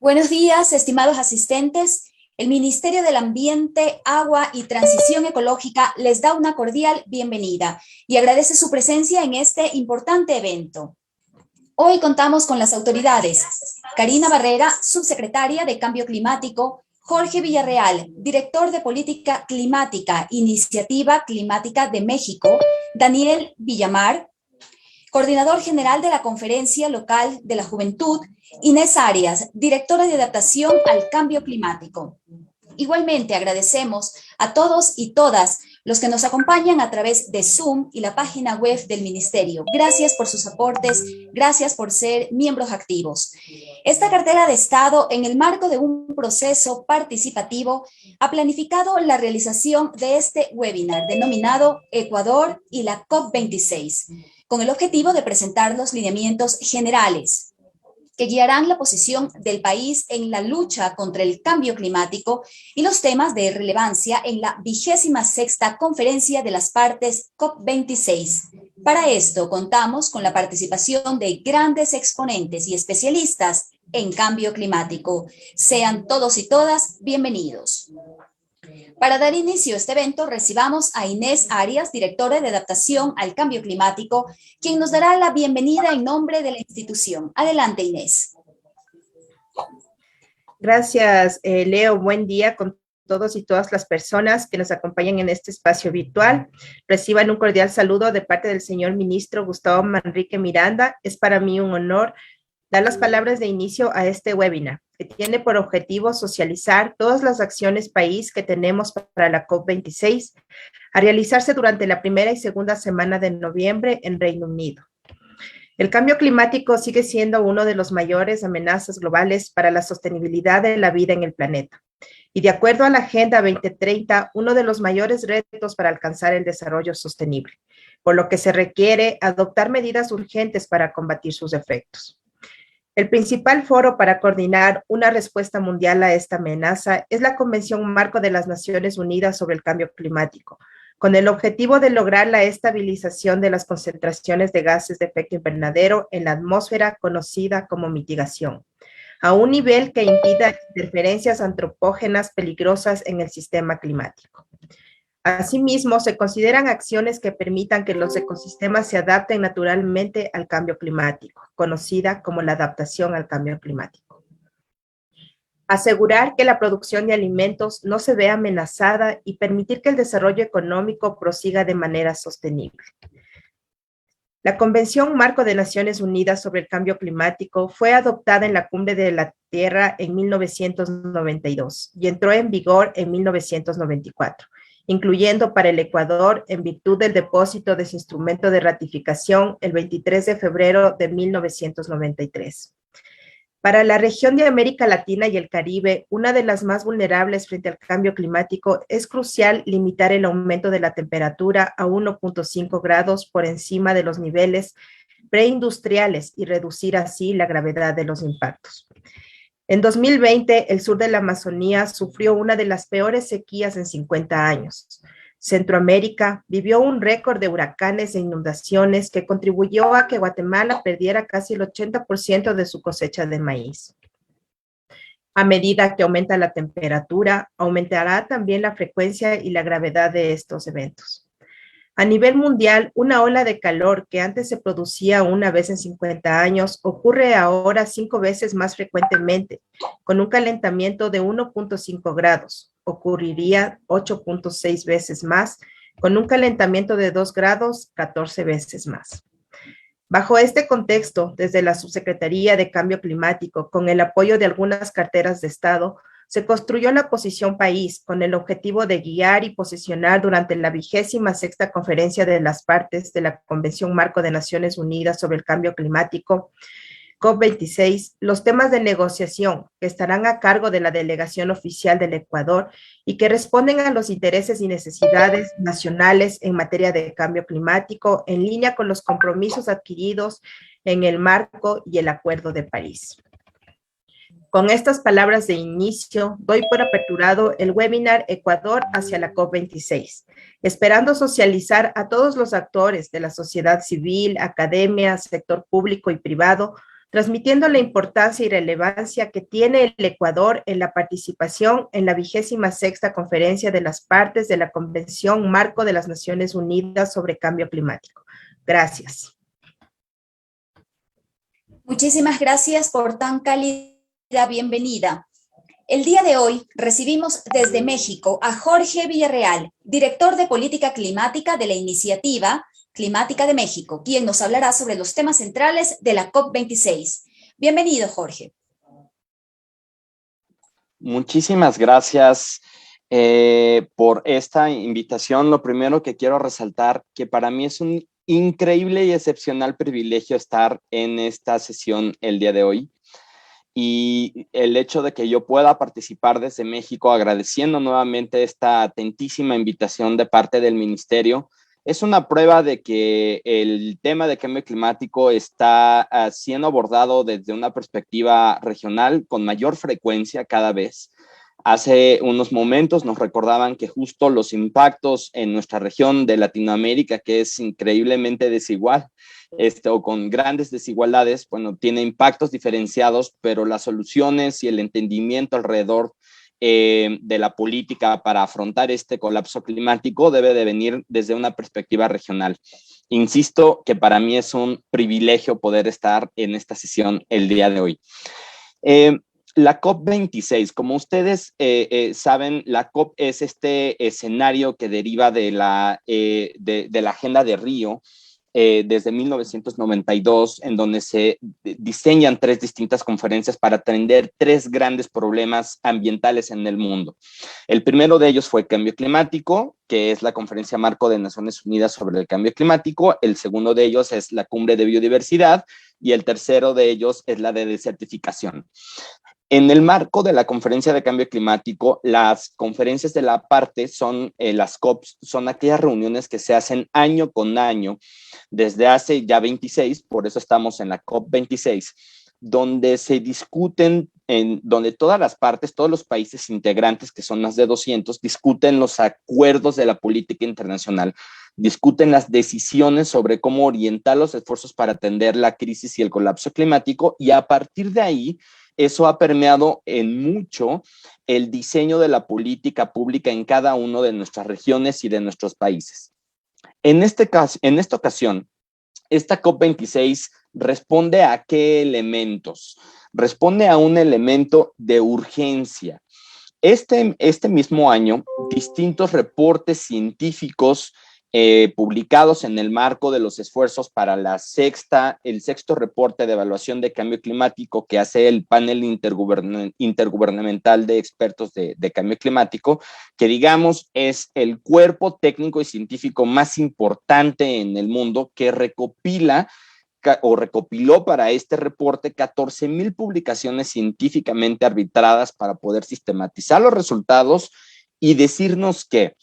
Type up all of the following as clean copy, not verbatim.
Buenos días, estimados asistentes. El Ministerio del Ambiente, Agua y Transición Ecológica les da una cordial bienvenida y agradece su presencia en este importante evento. Hoy contamos con las autoridades: Karina Barrera, subsecretaria de Cambio Climático; Jorge Villarreal, director de Política Climática, Iniciativa Climática de México; Daniel Villamar, coordinador general de la Conferencia Local de la Juventud; Inés Arias, directora de Adaptación al Cambio Climático. Igualmente agradecemos a todos y todas los que nos acompañan a través de Zoom y la página web del Ministerio. Gracias por sus aportes, gracias por ser miembros activos. Esta cartera de Estado, en el marco de un proceso participativo, ha planificado la realización de este webinar denominado Ecuador y la COP26, con el objetivo de presentar los lineamientos generales que guiarán la posición del país en la lucha contra el cambio climático y los temas de relevancia en la 26ª Conferencia de las Partes COP26. Para esto contamos con la participación de grandes exponentes y especialistas en cambio climático. Sean todos y todas bienvenidos. Para dar inicio a este evento, recibamos a Inés Arias, directora de Adaptación al Cambio Climático, quien nos dará la bienvenida en nombre de la institución. Adelante, Inés. Gracias, Leo. Buen día con todos y todas las personas que nos acompañan en este espacio virtual. Reciban un cordial saludo de parte del señor ministro Gustavo Manrique Miranda. Es para mí un honor dar las palabras de inicio a este webinar, que tiene por objetivo socializar todas las acciones país que tenemos para la COP26, a realizarse durante la primera y segunda semana de noviembre en Reino Unido. El cambio climático sigue siendo uno de los mayores amenazas globales para la sostenibilidad de la vida en el planeta. Y de acuerdo a la Agenda 2030, uno de los mayores retos para alcanzar el desarrollo sostenible, por lo que se requiere adoptar medidas urgentes para combatir sus efectos. El principal foro para coordinar una respuesta mundial a esta amenaza es la Convención Marco de las Naciones Unidas sobre el Cambio Climático, con el objetivo de lograr la estabilización de las concentraciones de gases de efecto invernadero en la atmósfera, conocida como mitigación, a un nivel que impida interferencias antropógenas peligrosas en el sistema climático. Asimismo, se consideran acciones que permitan que los ecosistemas se adapten naturalmente al cambio climático, conocida como la adaptación al cambio climático. Asegurar que la producción de alimentos no se vea amenazada y permitir que el desarrollo económico prosiga de manera sostenible. La Convención Marco de Naciones Unidas sobre el Cambio Climático fue adoptada en la Cumbre de la Tierra en 1992 y entró en vigor en 1994. Incluyendo para el Ecuador en virtud del depósito de su instrumento de ratificación el 23 de febrero de 1993. Para la región de América Latina y el Caribe, una de las más vulnerables frente al cambio climático, es crucial limitar el aumento de la temperatura a 1.5 grados por encima de los niveles preindustriales y reducir así la gravedad de los impactos. En 2020, el sur de la Amazonía sufrió una de las peores sequías en 50 años. Centroamérica vivió un récord de huracanes e inundaciones que contribuyó a que Guatemala perdiera casi el 80% de su cosecha de maíz. A medida que aumenta la temperatura, aumentará también la frecuencia y la gravedad de estos eventos. A nivel mundial, una ola de calor que antes se producía una vez en 50 años ocurre ahora 5 veces más frecuentemente, con un calentamiento de 1.5 grados. Ocurriría 8.6 veces más, con un calentamiento de 2 grados, 14 veces más. Bajo este contexto, desde la Subsecretaría de Cambio Climático, con el apoyo de algunas carteras de Estado, se construyó la posición país con el objetivo de guiar y posicionar durante la 26ª Conferencia de las Partes de la Convención Marco de Naciones Unidas sobre el Cambio Climático, COP26, los temas de negociación que estarán a cargo de la delegación oficial del Ecuador y que responden a los intereses y necesidades nacionales en materia de cambio climático en línea con los compromisos adquiridos en el marco y el Acuerdo de París. Con estas palabras de inicio, doy por aperturado el webinar Ecuador hacia la COP26, esperando socializar a todos los actores de la sociedad civil, academia, sector público y privado, transmitiendo la importancia y relevancia que tiene el Ecuador en la participación en la 26ª Conferencia de las Partes de la Convención Marco de las Naciones Unidas sobre Cambio Climático. Gracias. Muchísimas gracias por tan cálida bienvenida. El día de hoy recibimos desde México a Jorge Villarreal, director de Política Climática de la Iniciativa Climática de México, quien nos hablará sobre los temas centrales de la COP26. Bienvenido, Jorge. Muchísimas gracias por esta invitación. Lo primero que quiero resaltar, que para mí es un increíble y excepcional privilegio estar en esta sesión el día de hoy. Y el hecho de que yo pueda participar desde México, agradeciendo nuevamente esta atentísima invitación de parte del Ministerio, es una prueba de que el tema de cambio climático está siendo abordado desde una perspectiva regional con mayor frecuencia cada vez. Hace unos momentos nos recordaban que justo los impactos en nuestra región de Latinoamérica, que es increíblemente desigual, o con grandes desigualdades, bueno, tiene impactos diferenciados, pero las soluciones y el entendimiento alrededor de la política para afrontar este colapso climático debe de venir desde una perspectiva regional. Insisto que para mí es un privilegio poder estar en esta sesión el día de hoy. La COP26, como ustedes saben, la COP es este escenario que deriva de la Agenda de Río, desde 1992, en donde se diseñan 3 distintas conferencias para atender 3 grandes problemas ambientales en el mundo. El primero de ellos fue cambio climático, que es la Conferencia Marco de Naciones Unidas sobre el Cambio Climático. El segundo de ellos es la Cumbre de Biodiversidad y el tercero de ellos es la de desertificación. En el marco de la Conferencia de Cambio Climático, las conferencias de la parte son las COPs, son aquellas reuniones que se hacen año con año desde hace ya 26, por eso estamos en la COP 26, donde se discuten, donde todas las partes, todos los países integrantes, que son más de 200, discuten los acuerdos de la política internacional, discuten las decisiones sobre cómo orientar los esfuerzos para atender la crisis y el colapso climático, y a partir de ahí, eso ha permeado en mucho el diseño de la política pública en cada una de nuestras regiones y de nuestros países. En esta ocasión, esta COP26 responde a qué elementos? Responde a un elemento de urgencia. Este mismo año, distintos reportes científicos publicados en el marco de los esfuerzos para el sexto reporte de evaluación de cambio climático que hace el panel intergubernamental de expertos de cambio climático, que digamos es el cuerpo técnico y científico más importante en el mundo, que recopiló para este reporte 14,000 publicaciones científicamente arbitradas para poder sistematizar los resultados y decirnos que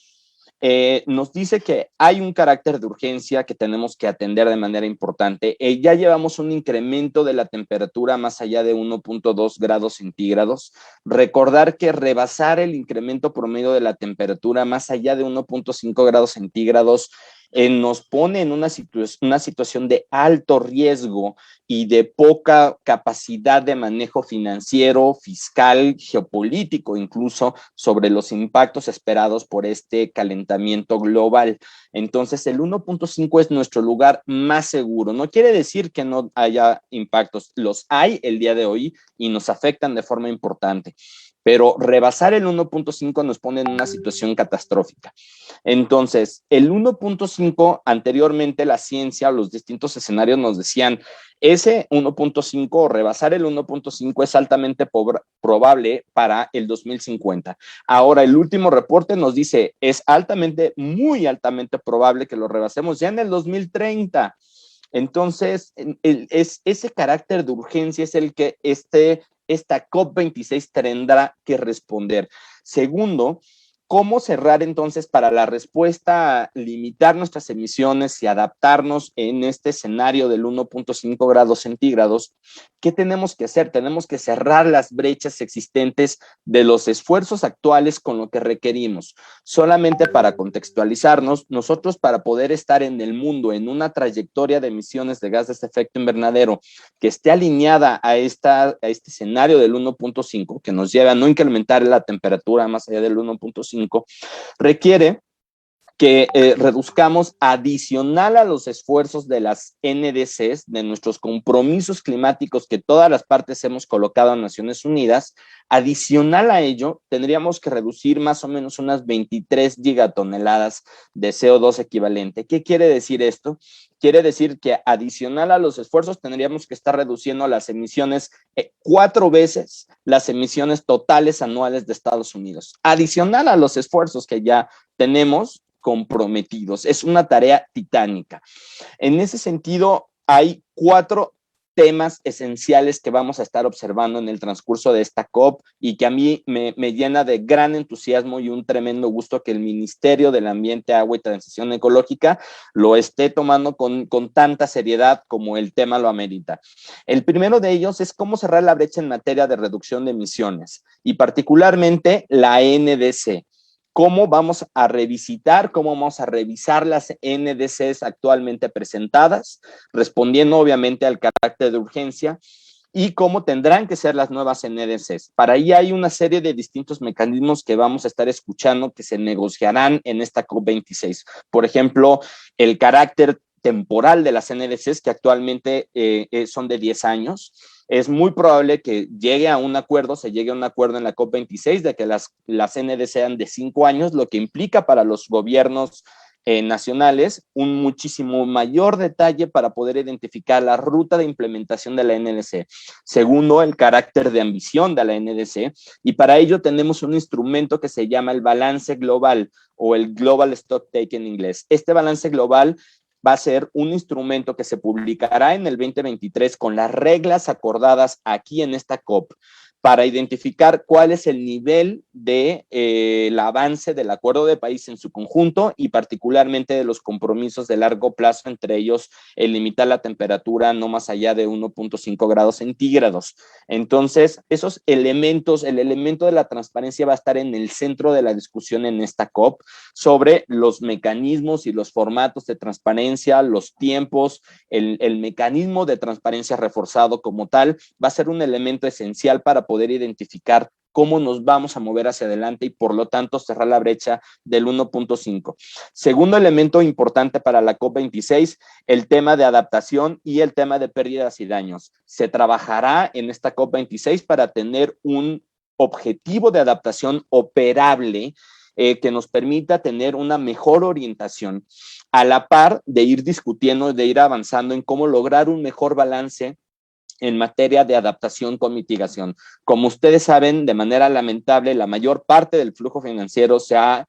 nos dice que hay un carácter de urgencia que tenemos que atender de manera importante. Ya llevamos un incremento de la temperatura más allá de 1.2 grados centígrados. Recordar que rebasar el incremento promedio de la temperatura más allá de 1.5 grados centígrados nos pone en una situación de alto riesgo y de poca capacidad de manejo financiero, fiscal, geopolítico, incluso sobre los impactos esperados por este calentamiento global. Entonces, el 1.5 es nuestro lugar más seguro. No quiere decir que no haya impactos, los hay el día de hoy y nos afectan de forma importante. Pero rebasar el 1.5 nos pone en una situación catastrófica. Entonces, el 1.5, anteriormente la ciencia, los distintos escenarios nos decían, ese 1.5 o rebasar el 1.5 es altamente probable para el 2050. Ahora, el último reporte nos dice, es muy altamente probable que lo rebasemos ya en el 2030. Entonces, ese carácter de urgencia es el que esta COP26 tendrá que responder. Segundo, ¿Cómo cerrar entonces para la respuesta a limitar nuestras emisiones y adaptarnos en este escenario del 1.5 grados centígrados? ¿Qué tenemos que hacer? Tenemos que cerrar las brechas existentes de los esfuerzos actuales con lo que requerimos. Solamente para contextualizarnos, nosotros para poder estar en el mundo en una trayectoria de emisiones de gases de efecto invernadero que esté alineada a este escenario del 1.5, que nos lleva a no incrementar la temperatura más allá del 1.5, requiere que reduzcamos adicional a los esfuerzos de las NDCs, de nuestros compromisos climáticos que todas las partes hemos colocado en Naciones Unidas, adicional a ello, tendríamos que reducir más o menos unas 23 gigatoneladas de CO2 equivalente. ¿Qué quiere decir esto? Quiere decir que adicional a los esfuerzos tendríamos que estar reduciendo las emisiones 4 veces las emisiones totales anuales de Estados Unidos. Adicional a los esfuerzos que ya tenemos comprometidos. Es una tarea titánica. En ese sentido, hay 4 temas esenciales que vamos a estar observando en el transcurso de esta COP y que a mí me llena de gran entusiasmo y un tremendo gusto que el Ministerio del Ambiente, Agua y Transición Ecológica lo esté tomando con tanta seriedad como el tema lo amerita. El primero de ellos es cómo cerrar la brecha en materia de reducción de emisiones y particularmente la NDC. ¿Cómo vamos a revisitar, cómo vamos a revisar las NDCs actualmente presentadas, respondiendo obviamente al carácter de urgencia, y cómo tendrán que ser las nuevas NDCs? Para ahí hay una serie de distintos mecanismos que vamos a estar escuchando que se negociarán en esta COP26. Por ejemplo, el carácter temporal de las NDCs, que actualmente son de 10 años. Es muy probable que se llegue a un acuerdo en la COP26 de que las NDC sean de 5 años, lo que implica para los gobiernos nacionales un muchísimo mayor detalle para poder identificar la ruta de implementación de la NDC. Segundo, el carácter de ambición de la NDC, y para ello tenemos un instrumento que se llama el balance global o el Global Stocktake en inglés. Este balance global va a ser un instrumento que se publicará en el 2023 con las reglas acordadas aquí en esta COP para identificar cuál es el nivel de el avance del Acuerdo de París en su conjunto y particularmente de los compromisos de largo plazo, entre ellos el limitar la temperatura no más allá de 1.5 grados centígrados. Entonces, esos elementos, el elemento de la transparencia va a estar en el centro de la discusión en esta COP sobre los mecanismos y los formatos de transparencia, los tiempos, el mecanismo de transparencia reforzado como tal, va a ser un elemento esencial para poder identificar cómo nos vamos a mover hacia adelante y por lo tanto cerrar la brecha del 1.5. Segundo elemento importante para la COP26, el tema de adaptación y el tema de pérdidas y daños. Se trabajará en esta COP26 para tener un objetivo de adaptación operable que nos permita tener una mejor orientación a la par de ir discutiendo, de ir avanzando en cómo lograr un mejor balance en materia de adaptación con mitigación. Como ustedes saben, de manera lamentable, la mayor parte del flujo financiero se ha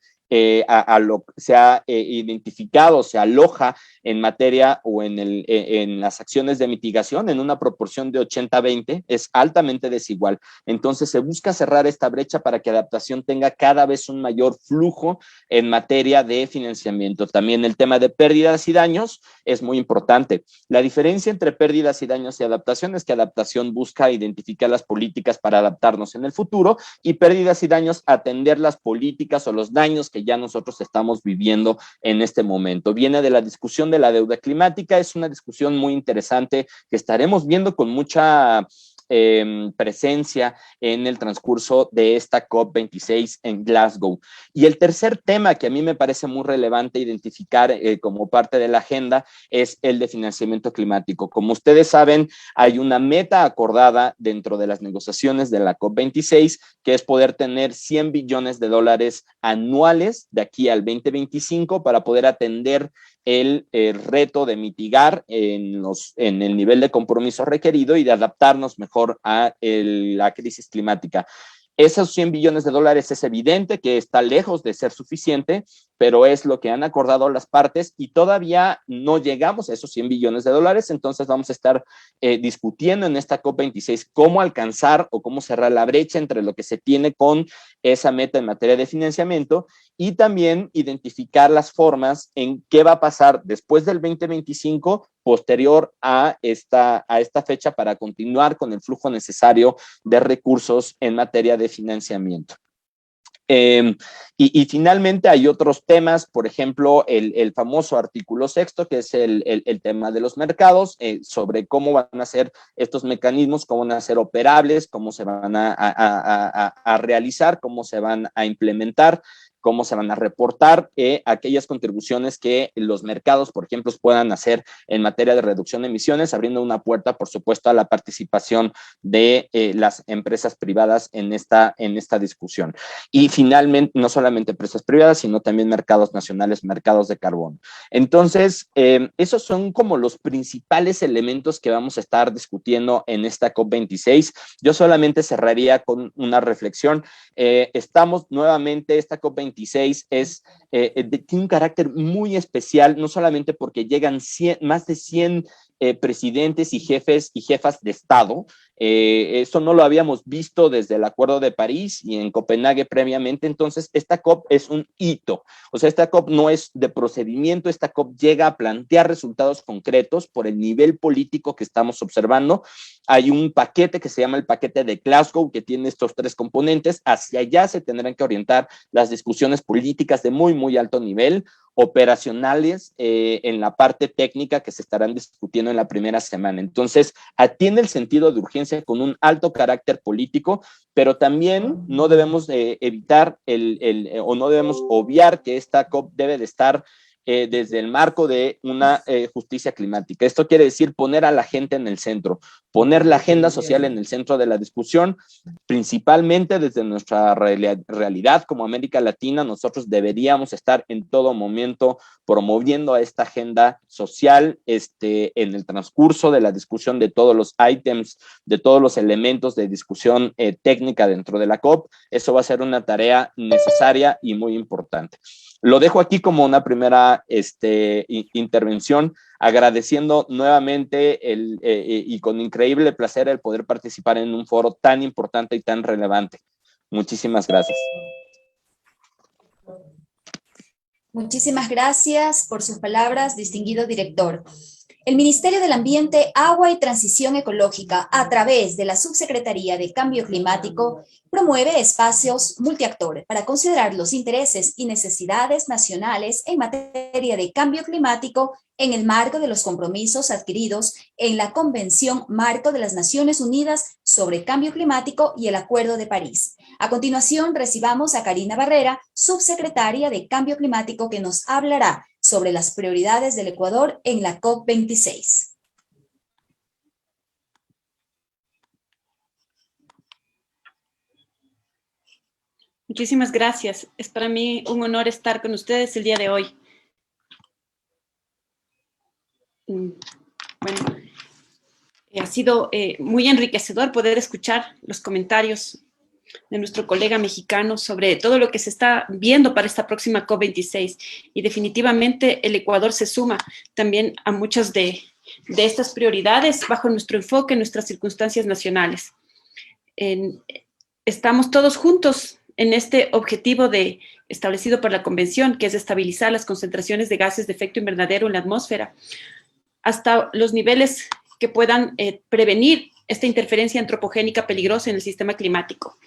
identificado, se aloja en materia o en las acciones de mitigación en una proporción de 80-20, es altamente desigual. Entonces se busca cerrar esta brecha para que adaptación tenga cada vez un mayor flujo en materia de financiamiento. También el tema de pérdidas y daños es muy importante. La diferencia entre pérdidas y daños y adaptación es que adaptación busca identificar las políticas para adaptarnos en el futuro y pérdidas y daños atender las políticas o los daños que ya nosotros estamos viviendo en este momento. Viene de la discusión de la deuda climática, es una discusión muy interesante que estaremos viendo con mucha presencia en el transcurso de esta COP26 en Glasgow. Y el tercer tema que a mí me parece muy relevante identificar como parte de la agenda es el de financiamiento climático. Como ustedes saben, hay una meta acordada dentro de las negociaciones de la COP26 que es poder tener 100 billones de dólares anuales de aquí al 2025 para poder atender el reto de mitigar en el nivel de compromiso requerido y de adaptarnos mejor a la crisis climática. Esos 100 billones de dólares es evidente que está lejos de ser suficiente, pero es lo que han acordado las partes y todavía no llegamos a esos 100 billones de dólares, entonces vamos a estar discutiendo en esta COP26 cómo alcanzar o cómo cerrar la brecha entre lo que se tiene con esa meta en materia de financiamiento y también identificar las formas en qué va a pasar después del 2025, posterior a esta fecha, para continuar con el flujo necesario de recursos en materia de financiamiento. Y finalmente hay otros temas, por ejemplo, el famoso artículo 6, que es el tema de los mercados, sobre cómo van a ser estos mecanismos, cómo van a ser operables, cómo se van a realizar, cómo se van a implementar, cómo se van a reportar aquellas contribuciones que los mercados, por ejemplo, puedan hacer en materia de reducción de emisiones, abriendo una puerta, por supuesto, a la participación de las empresas privadas en esta discusión. Y finalmente, no solamente empresas privadas, sino también mercados nacionales, mercados de carbono. Entonces, esos son como los principales elementos que vamos a estar discutiendo en esta COP26. Yo solamente cerraría con una reflexión. Estamos nuevamente, esta COP26 tiene un carácter muy especial, no solamente porque llegan más de 100 presidentes y jefes y jefas de Estado. Eso no lo habíamos visto desde el Acuerdo de París y en Copenhague previamente. Entonces, esta COP es un hito. O sea, esta COP no es de procedimiento, esta COP llega a plantear resultados concretos por el nivel político que estamos observando. Hay un paquete que se llama el paquete de Glasgow, que tiene estos 3 componentes. Hacia allá se tendrán que orientar las discusiones políticas de muy, muy alto nivel, operacionales en la parte técnica que se estarán discutiendo en la primera semana. Entonces, atiende el sentido de urgencia con un alto carácter político, pero también no debemos evitar o no debemos obviar que esta COP debe de estar desde el marco de una justicia climática. Esto quiere decir poner a la gente en el centro, poner la agenda social en el centro de la discusión, principalmente desde nuestra realidad como América Latina. Nosotros deberíamos estar en todo momento promoviendo a esta agenda social en el transcurso de la discusión de todos los ítems, de todos los elementos de discusión técnica dentro de la COP. Eso va a ser una tarea necesaria y muy importante. Lo dejo aquí como una primera intervención, agradeciendo nuevamente y con increíble placer el poder participar en un foro tan importante y tan relevante. Muchísimas gracias. Muchísimas gracias por sus palabras, distinguido director. El Ministerio del Ambiente, Agua y Transición Ecológica, a través de la Subsecretaría de Cambio Climático, promueve espacios multiactor para considerar los intereses y necesidades nacionales en materia de cambio climático en el marco de los compromisos adquiridos en la Convención Marco de las Naciones Unidas sobre Cambio Climático y el Acuerdo de París. A continuación, recibamos a Karina Barrera, subsecretaria de Cambio Climático, que nos hablará sobre las prioridades del Ecuador en la COP26. Muchísimas gracias. Es para mí un honor estar con ustedes el día de hoy. Bueno, ha sido muy enriquecedor poder escuchar los comentarios de nuestro colega mexicano sobre todo lo que se está viendo para esta próxima COP26. Y definitivamente el Ecuador se suma también a muchas de estas prioridades bajo nuestro enfoque, nuestras circunstancias nacionales. Estamos todos juntos en este objetivo establecido por la Convención, que es estabilizar las concentraciones de gases de efecto invernadero en la atmósfera hasta los niveles que puedan prevenir esta interferencia antropogénica peligrosa en el sistema climático.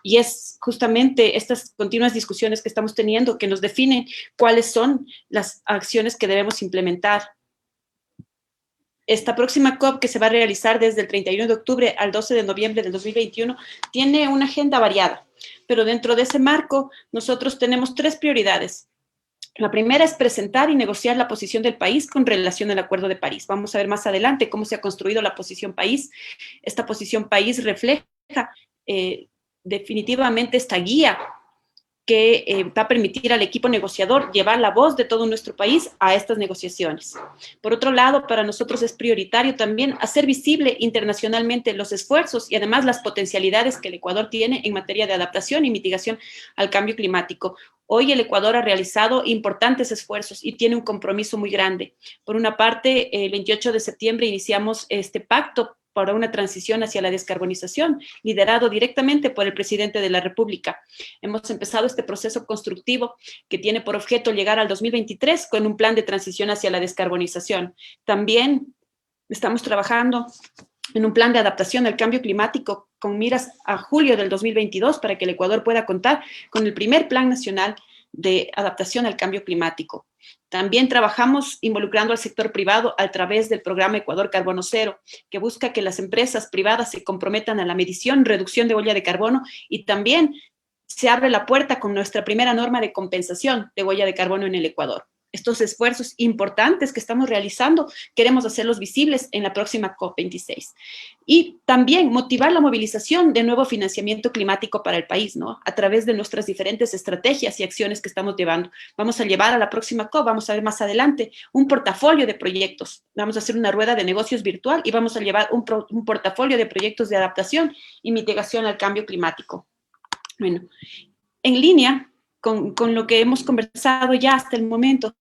Y es justamente estas continuas discusiones que estamos teniendo que nos definen cuáles son las acciones que debemos implementar. Esta próxima COP, que se va a realizar desde el 31 de octubre al 12 de noviembre del 2021, tiene una agenda variada, pero dentro de ese marco nosotros tenemos 3 prioridades. La primera es presentar y negociar la posición del país con relación al Acuerdo de París. Vamos a ver más adelante cómo se ha construido la posición país. Esta posición país refleja definitivamente esta guía que va a permitir al equipo negociador llevar la voz de todo nuestro país a estas negociaciones. Por otro lado, para nosotros es prioritario también hacer visible internacionalmente los esfuerzos y además las potencialidades que el Ecuador tiene en materia de adaptación y mitigación al cambio climático. Hoy el Ecuador ha realizado importantes esfuerzos y tiene un compromiso muy grande. Por una parte, el 28 de septiembre iniciamos este pacto para una transición hacia la descarbonización, liderado directamente por el presidente de la República. Hemos empezado este proceso constructivo que tiene por objeto llegar al 2023 con un plan de transición hacia la descarbonización. También estamos trabajando en un plan de adaptación al cambio climático con miras a julio del 2022 para que el Ecuador pueda contar con el primer Plan Nacional de Adaptación al Cambio Climático. También trabajamos involucrando al sector privado a través del programa Ecuador Carbono Cero, que busca que las empresas privadas se comprometan a la medición, reducción de huella de carbono y también se abre la puerta con nuestra primera norma de compensación de huella de carbono en el Ecuador. Estos esfuerzos importantes que estamos realizando, queremos hacerlos visibles en la próxima COP26. Y también motivar la movilización de nuevo financiamiento climático para el país, ¿no? A través de nuestras diferentes estrategias y acciones que estamos llevando. Vamos a llevar a la próxima COP, vamos a ver más adelante, un portafolio de proyectos. Vamos a hacer una rueda de negocios virtual y vamos a llevar un portafolio de proyectos de adaptación y mitigación al cambio climático. Bueno, en línea con lo que hemos conversado ya hasta el momento,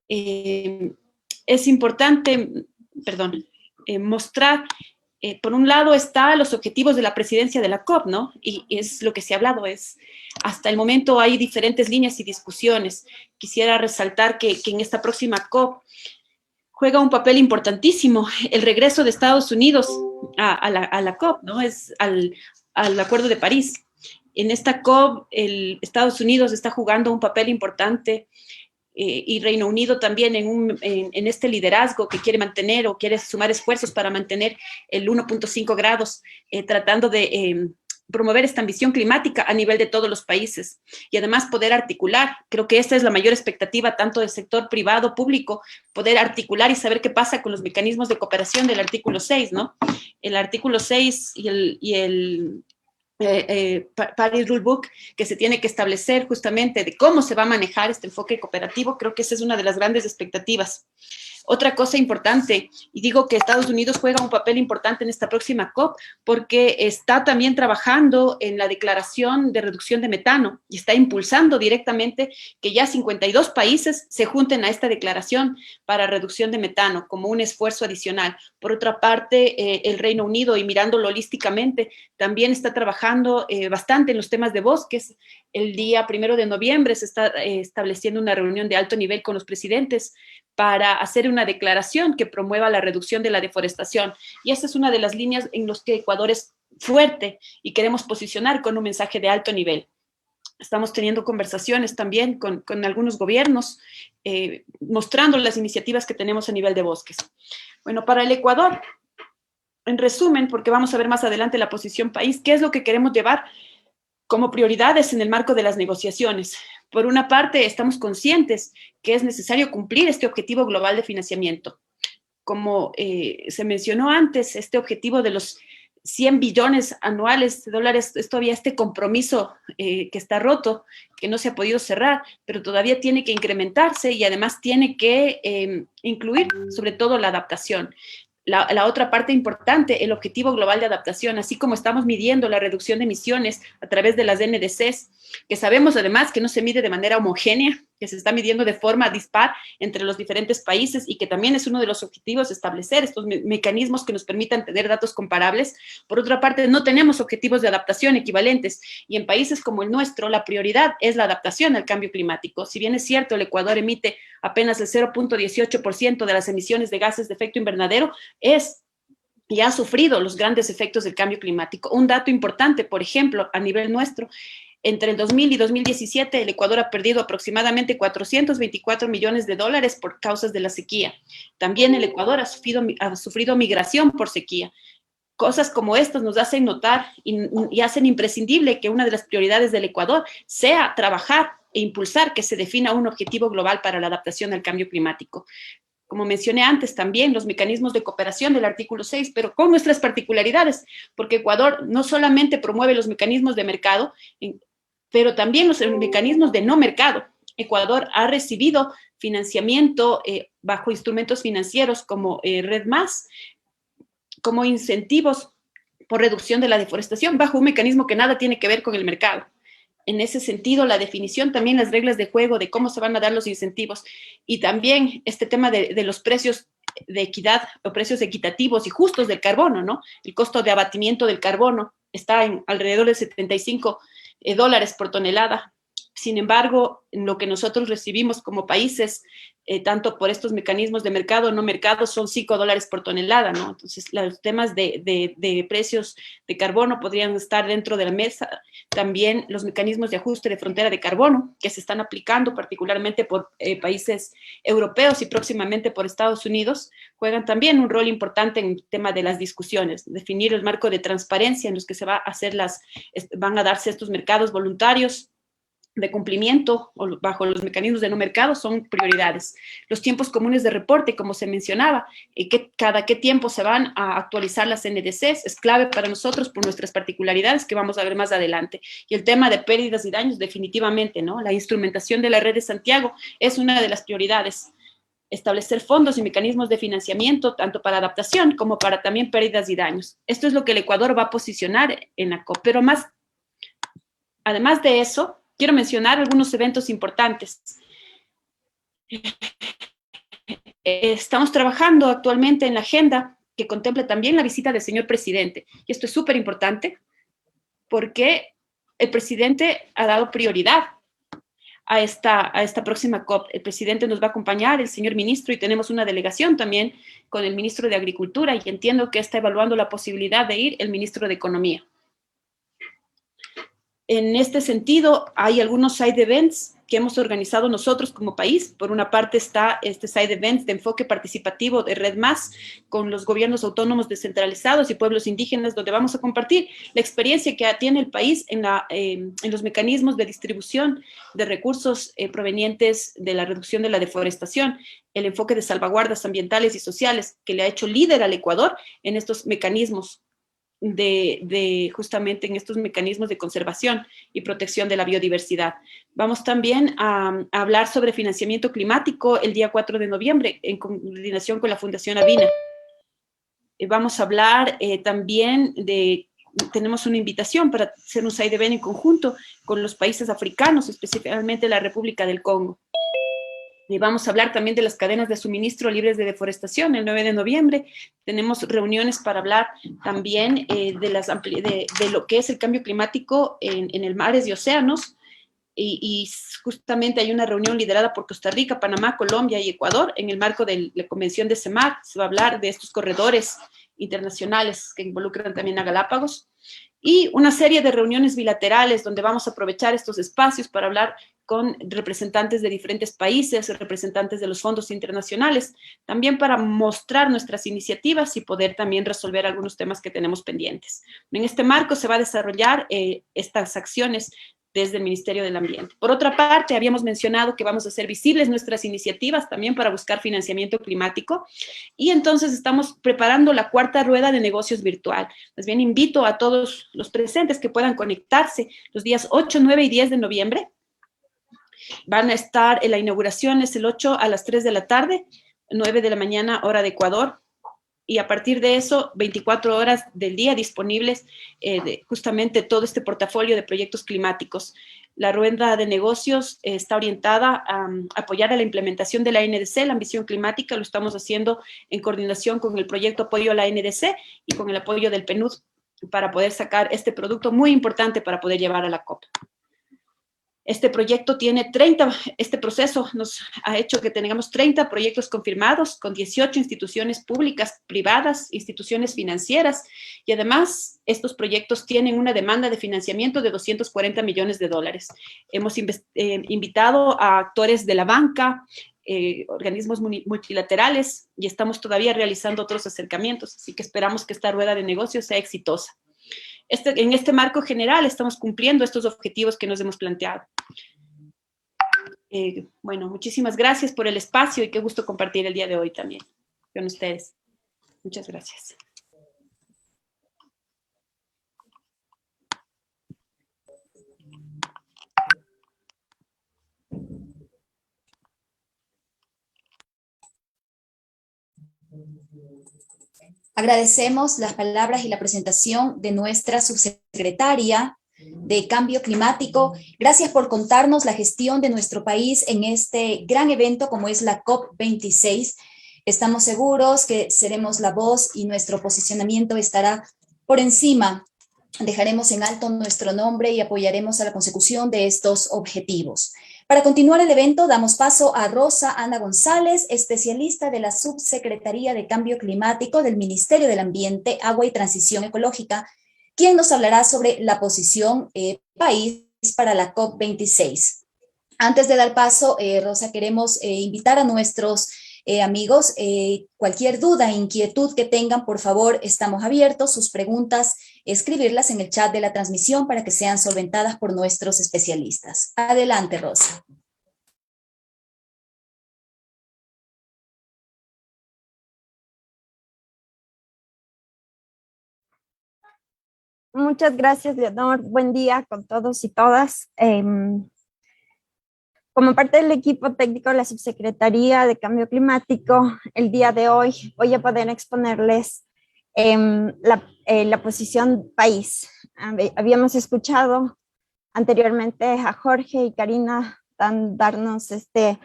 es importante, mostrar, por un lado está los objetivos de la presidencia de la COP, ¿no? Y es lo que se ha hablado, hasta el momento hay diferentes líneas y discusiones. Quisiera resaltar que en esta próxima COP juega un papel importantísimo el regreso de Estados Unidos a la COP, ¿no? Es al Acuerdo de París. En esta COP, Estados Unidos está jugando un papel importante y Reino Unido también en este liderazgo que quiere mantener o quiere sumar esfuerzos para mantener el 1.5 grados, tratando de promover esta ambición climática a nivel de todos los países y además poder articular. Creo que esta es la mayor expectativa tanto del sector privado, público, poder articular y saber qué pasa con los mecanismos de cooperación del artículo 6, ¿no? El artículo 6 y el Paris Rule Book, que se tiene que establecer justamente de cómo se va a manejar este enfoque cooperativo, creo que esa es una de las grandes expectativas. Otra cosa importante, y digo que Estados Unidos juega un papel importante en esta próxima COP, porque está también trabajando en la declaración de reducción de metano y está impulsando directamente que ya 52 países se junten a esta declaración para reducción de metano como un esfuerzo adicional. Por otra parte, el Reino Unido, y mirándolo holísticamente, también está trabajando bastante en los temas de bosques. El día 1 de noviembre se está estableciendo una reunión de alto nivel con los presidentes para hacer una declaración que promueva la reducción de la deforestación. Y esa es una de las líneas en las que Ecuador es fuerte y queremos posicionar con un mensaje de alto nivel. Estamos teniendo conversaciones también con algunos gobiernos, mostrando las iniciativas que tenemos a nivel de bosques. Bueno, para el Ecuador, en resumen, porque vamos a ver más adelante la posición país, ¿qué es lo que queremos llevar como prioridades en el marco de las negociaciones? Por una parte, estamos conscientes que es necesario cumplir este objetivo global de financiamiento. Como se mencionó antes, este objetivo de los 100 billones anuales de dólares es todavía este compromiso que está roto, que no se ha podido cerrar, pero todavía tiene que incrementarse y además tiene que incluir sobre todo la adaptación. La otra parte importante, el objetivo global de adaptación, así como estamos midiendo la reducción de emisiones a través de las NDCs, que sabemos además que no se mide de manera homogénea, que se está midiendo de forma dispar entre los diferentes países y que también es uno de los objetivos establecer estos mecanismos que nos permitan tener datos comparables. Por otra parte, no tenemos objetivos de adaptación equivalentes y en países como el nuestro la prioridad es la adaptación al cambio climático. Si bien es cierto, el Ecuador emite apenas el 0.18% de las emisiones de gases de efecto invernadero, y ha sufrido los grandes efectos del cambio climático. Un dato importante, por ejemplo, a nivel nuestro, entre el 2000 y 2017, el Ecuador ha perdido aproximadamente 424 millones de dólares por causas de la sequía. También el Ecuador ha sufrido migración por sequía. Cosas como estas nos hacen notar y hacen imprescindible que una de las prioridades del Ecuador sea trabajar e impulsar que se defina un objetivo global para la adaptación al cambio climático. Como mencioné antes, también los mecanismos de cooperación del artículo 6, pero con nuestras particularidades, porque Ecuador no solamente promueve los mecanismos de mercado, pero también los mecanismos de no mercado. Ecuador ha recibido financiamiento bajo instrumentos financieros como Red Más, como incentivos por reducción de la deforestación, bajo un mecanismo que nada tiene que ver con el mercado. En ese sentido, la definición, también las reglas de juego de cómo se van a dar los incentivos y también este tema de los precios de equidad o precios equitativos y justos del carbono, ¿no? El costo de abatimiento del carbono está en alrededor de $75 por tonelada. Sin embargo, lo que nosotros recibimos como países, tanto por estos mecanismos de mercado o no mercado, son $5 por tonelada, ¿no? Entonces, los temas de precios de carbono podrían estar dentro de la mesa. También los mecanismos de ajuste de frontera de carbono que se están aplicando particularmente por países europeos y próximamente por Estados Unidos, juegan también un rol importante en el tema de las discusiones. Definir el marco de transparencia en los que se va a hacer van a darse estos mercados voluntarios de cumplimiento o bajo los mecanismos de no mercado son prioridades. Los tiempos comunes de reporte, como se mencionaba, cada qué tiempo se van a actualizar las NDCs, es clave para nosotros por nuestras particularidades que vamos a ver más adelante. Y el tema de pérdidas y daños, definitivamente, ¿no? La instrumentación de la red de Santiago es una de las prioridades. Establecer fondos y mecanismos de financiamiento, tanto para adaptación como para también pérdidas y daños. Esto es lo que el Ecuador va a posicionar en la COP. Pero además de eso, quiero mencionar algunos eventos importantes. Estamos trabajando actualmente en la agenda que contempla también la visita del señor presidente. Y esto es súper importante porque el presidente ha dado prioridad a esta próxima COP. El presidente nos va a acompañar, el señor ministro, y tenemos una delegación también con el ministro de Agricultura, y entiendo que está evaluando la posibilidad de ir el ministro de Economía. En este sentido, hay algunos side events que hemos organizado nosotros como país. Por una parte está este side event de enfoque participativo de Red Más con los gobiernos autónomos descentralizados y pueblos indígenas, donde vamos a compartir la experiencia que tiene el país en los mecanismos de distribución de recursos provenientes de la reducción de la deforestación, el enfoque de salvaguardas ambientales y sociales que le ha hecho líder al Ecuador en estos mecanismos justamente en estos mecanismos de conservación y protección de la biodiversidad. Vamos también a hablar sobre financiamiento climático el día 4 de noviembre en coordinación con la Fundación Avina. Vamos a hablar también tenemos una invitación para hacer un side event en conjunto con los países africanos, especialmente la República del Congo. Y vamos a hablar también de las cadenas de suministro libres de deforestación el 9 de noviembre. Tenemos reuniones para hablar también de lo que es el cambio climático en el mares y océanos. Y justamente hay una reunión liderada por Costa Rica, Panamá, Colombia y Ecuador en el marco de la Convención de CEMAR. Se va a hablar de estos corredores internacionales que involucran también a Galápagos. Y una serie de reuniones bilaterales donde vamos a aprovechar estos espacios para hablar con representantes de diferentes países, representantes de los fondos internacionales, también para mostrar nuestras iniciativas y poder también resolver algunos temas que tenemos pendientes. En este marco se va a desarrollar estas acciones desde el Ministerio del Ambiente. Por otra parte, habíamos mencionado que vamos a hacer visibles nuestras iniciativas también para buscar financiamiento climático, y entonces estamos preparando la 4ª rueda de negocios virtual. Más bien invito a todos los presentes que puedan conectarse los días 8, 9 y 10 de noviembre. Van a estar, la inauguración es el 8 a las 3 de la tarde, 9 de la mañana, hora de Ecuador, y a partir de eso, 24 horas del día disponibles justamente todo este portafolio de proyectos climáticos. La rueda de negocios está orientada a apoyar a la implementación de la NDC, la ambición climática. Lo estamos haciendo en coordinación con el proyecto Apoyo a la NDC y con el apoyo del PNUD para poder sacar este producto muy importante para poder llevar a la COP. Este proceso nos ha hecho que tengamos 30 proyectos confirmados con 18 instituciones públicas, privadas, instituciones financieras, y además estos proyectos tienen una demanda de financiamiento de $240 millones. Hemos invitado a actores de la banca, organismos multilaterales, y estamos todavía realizando otros acercamientos, así que esperamos que esta rueda de negocios sea exitosa. En este marco general estamos cumpliendo estos objetivos que nos hemos planteado. Bueno, muchísimas gracias por el espacio y qué gusto compartir el día de hoy también con ustedes. Muchas gracias. Agradecemos las palabras y la presentación de nuestra subsecretaria de Cambio Climático. Gracias por contarnos la gestión de nuestro país en este gran evento como es la COP26. Estamos seguros que seremos la voz y nuestro posicionamiento estará por encima. Dejaremos en alto nuestro nombre y apoyaremos a la consecución de estos objetivos. Para continuar el evento, damos paso a Rosa Ana González, especialista de la Subsecretaría de Cambio Climático del Ministerio del Ambiente, Agua y Transición Ecológica, quien nos hablará sobre la posición país para la COP26. Antes de dar paso, Rosa, queremos invitar a nuestros amigos, cualquier duda, inquietud que tengan, por favor, estamos abiertos, sus preguntas, escribirlas en el chat de la transmisión para que sean solventadas por nuestros especialistas. Adelante, Rosa. Muchas gracias, Leonor. Buen día con todos y todas. Como parte del equipo técnico de la Subsecretaría de Cambio Climático, el día de hoy voy a poder exponerles la posición país. Habíamos escuchado anteriormente a Jorge y Karina darnos este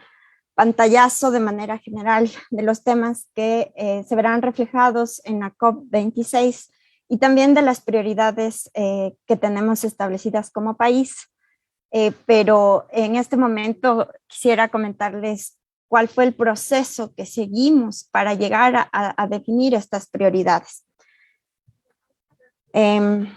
pantallazo de manera general de los temas que se verán reflejados en la COP26 y también de las prioridades que tenemos establecidas como país. Pero en este momento quisiera comentarles cuál fue el proceso que seguimos para llegar a definir estas prioridades. El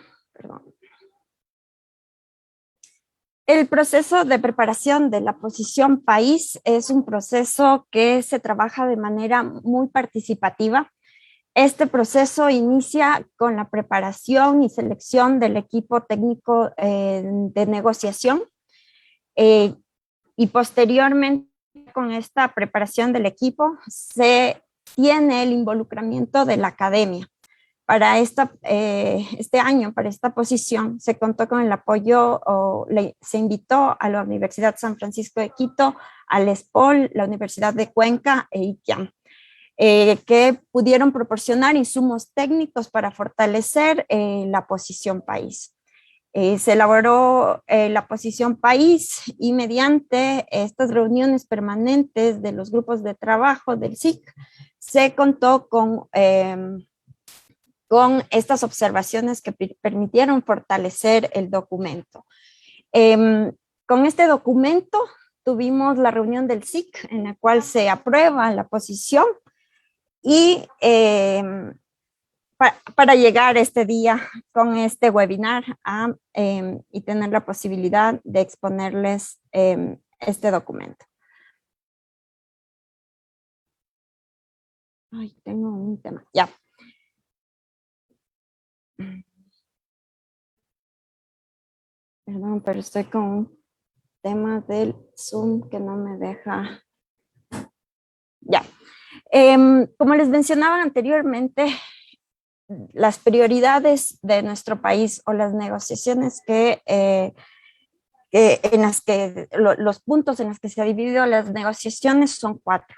proceso de preparación de la posición país es un proceso que se trabaja de manera muy participativa. Este proceso inicia con la preparación y selección del equipo técnico de negociación y posteriormente con esta preparación del equipo se tiene el involucramiento de la academia. Para este año, para esta posición, se contó con el apoyo, se invitó a la Universidad San Francisco de Quito, al ESPOL, la Universidad de Cuenca e ICAM. Que pudieron proporcionar insumos técnicos para fortalecer la posición país. Se elaboró la posición país y mediante estas reuniones permanentes de los grupos de trabajo del SIC se contó con estas observaciones que permitieron fortalecer el documento. Con este documento tuvimos la reunión del SIC en la cual se aprueba la posición y para llegar este día con este webinar y tener la posibilidad de exponerles este documento. Ay, tengo un tema, ya. Perdón, pero estoy con un tema del Zoom que no me deja. Ya. Como les mencionaba anteriormente, las prioridades de nuestro país o las negociaciones los puntos en los que se ha dividido las negociaciones son 4.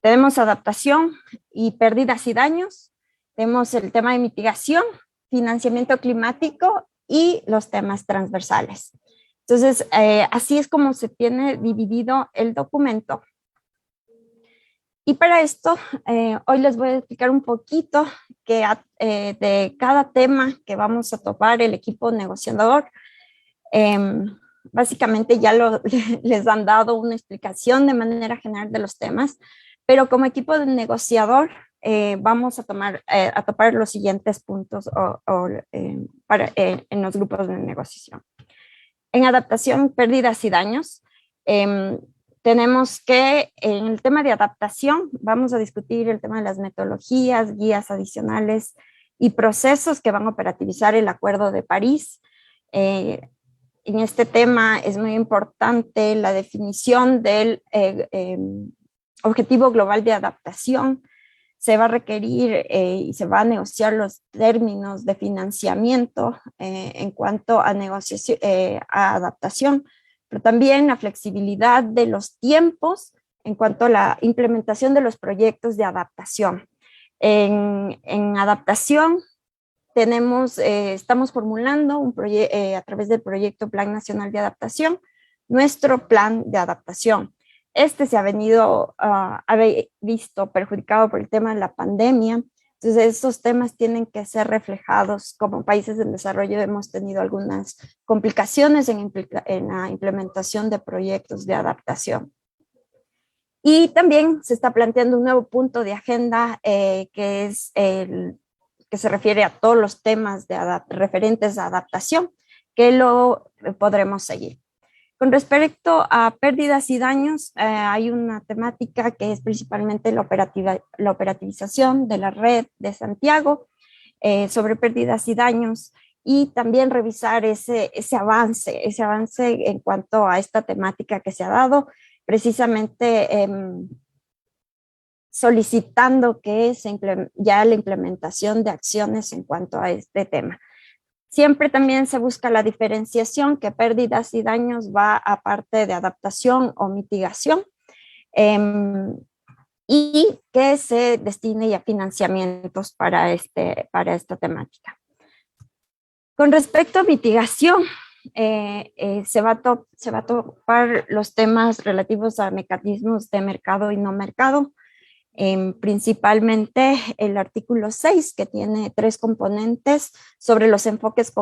Tenemos adaptación y pérdidas y daños, tenemos el tema de mitigación, financiamiento climático y los temas transversales. Entonces, así es como se tiene dividido el documento. Y para esto, hoy les voy a explicar un poquito de cada tema que vamos a topar el equipo negociador. Básicamente ya les han dado una explicación de manera general de los temas, pero como equipo de negociador vamos a topar los siguientes puntos en los grupos de negociación. En adaptación, pérdidas y daños, tenemos que en el tema de adaptación vamos a discutir el tema de las metodologías, guías adicionales y procesos que van a operativizar el Acuerdo de París. En este tema es muy importante la definición del Objetivo Global de Adaptación. Se va a requerir y se va a negociar los términos de financiamiento en cuanto a negociación, a adaptación, pero también la flexibilidad de los tiempos en cuanto a la implementación de los proyectos de adaptación. En adaptación, estamos formulando a través del proyecto Plan Nacional de Adaptación, nuestro plan de adaptación. Este se ha visto perjudicado por el tema de la pandemia. Entonces, estos temas tienen que ser reflejados. Como países en desarrollo hemos tenido algunas complicaciones en la implementación de proyectos de adaptación. Y también se está planteando un nuevo punto de agenda que se refiere a todos los temas referentes a adaptación, que lo podremos seguir. Con respecto a pérdidas y daños, hay una temática que es principalmente la operativización de la red de Santiago sobre pérdidas y daños, y también revisar ese avance en cuanto a esta temática que se ha dado, precisamente solicitando que ya la implementación de acciones en cuanto a este tema. Siempre también se busca la diferenciación, que pérdidas y daños va a parte de adaptación o mitigación, y que se destine ya financiamientos para esta temática. Con respecto a mitigación, se va a topar los temas relativos a mecanismos de mercado y no mercado, principalmente el artículo 6, que tiene 3 componentes sobre los enfoques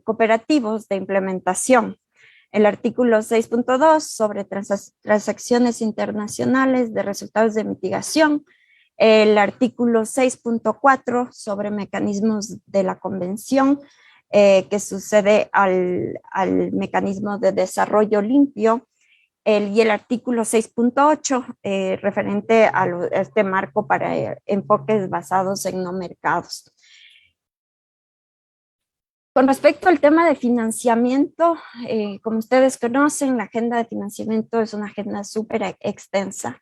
cooperativos de implementación. El artículo 6.2 sobre transacciones internacionales de resultados de mitigación. El artículo 6.4 sobre mecanismos de la convención que sucede al mecanismo de desarrollo limpio. Y el artículo 6.8 referente a este marco para enfoques basados en no mercados. Con respecto al tema de financiamiento, como ustedes conocen, la agenda de financiamiento es una agenda súper extensa,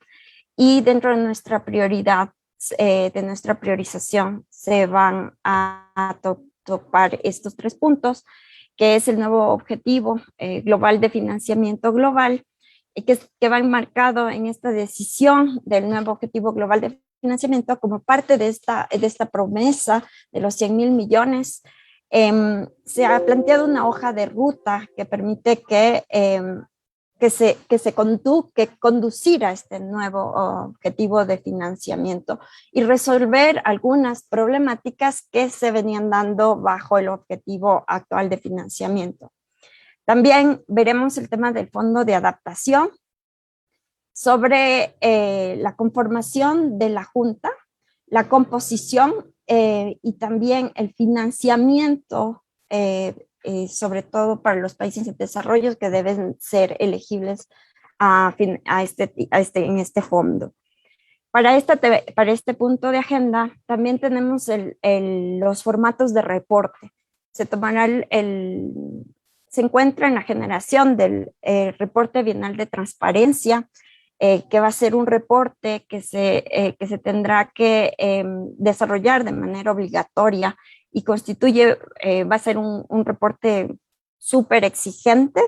y dentro de nuestra prioridad, de nuestra priorización, se van a topar estos 3 puntos, que es el nuevo objetivo global de financiamiento global, que va enmarcado en esta decisión del nuevo objetivo global de financiamiento como parte de esta promesa de los 100.000 millones. Se ha planteado una hoja de ruta que permite que conducir a este nuevo objetivo de financiamiento y resolver algunas problemáticas que se venían dando bajo el objetivo actual de financiamiento. También veremos el tema del fondo de adaptación, sobre la conformación de la Junta, la composición y también el financiamiento, sobre todo para los países en desarrollo que deben ser elegibles en este fondo. Para este punto de agenda también tenemos los formatos de reporte. Se encuentra en la generación del reporte bienal de transparencia, que va a ser un reporte que se tendrá que desarrollar de manera obligatoria, y va a ser un reporte súper exigente,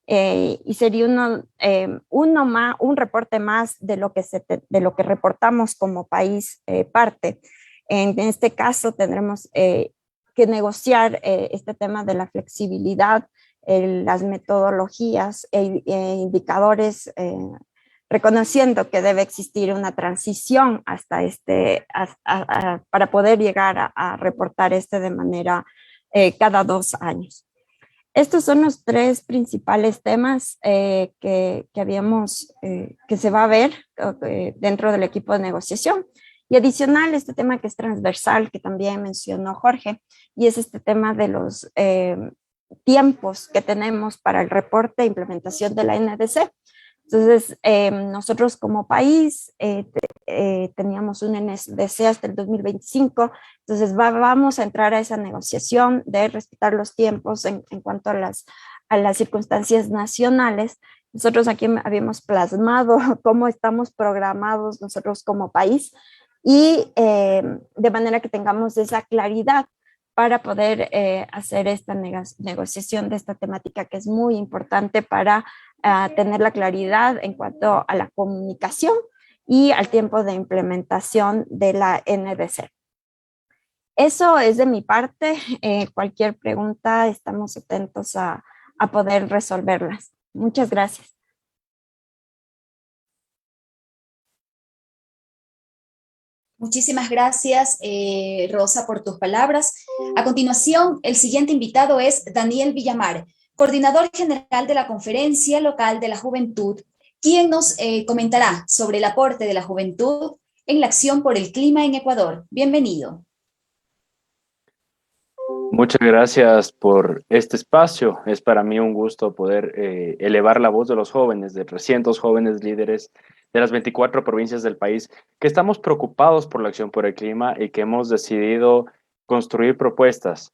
y sería un reporte más de lo que reportamos como país parte. En este caso tendremos que negociar este tema de la flexibilidad, las metodologías e indicadores, reconociendo que debe existir una transición para poder llegar a reportar de manera cada 2 años. Estos son los 3 principales temas que se va a ver dentro del equipo de negociación. Y adicional, este tema que es transversal, que también mencionó Jorge, y es este tema de los tiempos que tenemos para el reporte e implementación de la NDC. Entonces, nosotros como país teníamos un NDC hasta el 2025, entonces vamos a entrar a esa negociación de respetar los tiempos en cuanto a las circunstancias nacionales. Nosotros aquí habíamos plasmado cómo estamos programados nosotros como país, y de manera que tengamos esa claridad para poder hacer esta negociación de esta temática, que es muy importante para tener la claridad en cuanto a la comunicación y al tiempo de implementación de la NDC. Eso es de mi parte. Cualquier pregunta, estamos atentos a poder resolverlas. Muchas gracias. Muchísimas gracias, Rosa, por tus palabras. A continuación, el siguiente invitado es Daniel Villamar, coordinador general de la Conferencia Local de la Juventud, quien nos comentará sobre el aporte de la juventud en la acción por el clima en Ecuador. Bienvenido. Muchas gracias por este espacio. Es para mí un gusto poder elevar la voz de los jóvenes, de 300 jóvenes líderes de las 24 provincias del país, que estamos preocupados por la acción por el clima y que hemos decidido construir propuestas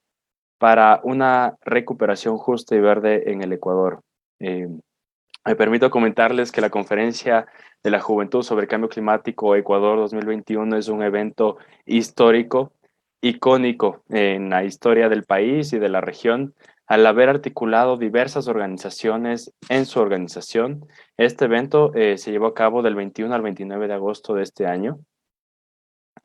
para una recuperación justa y verde en el Ecuador. Me permito comentarles que la Conferencia de la Juventud sobre el Cambio Climático Ecuador 2021 es un evento histórico, icónico en la historia del país y de la región, al haber articulado diversas organizaciones en su organización. Este evento se llevó a cabo del 21 al 29 de agosto de este año.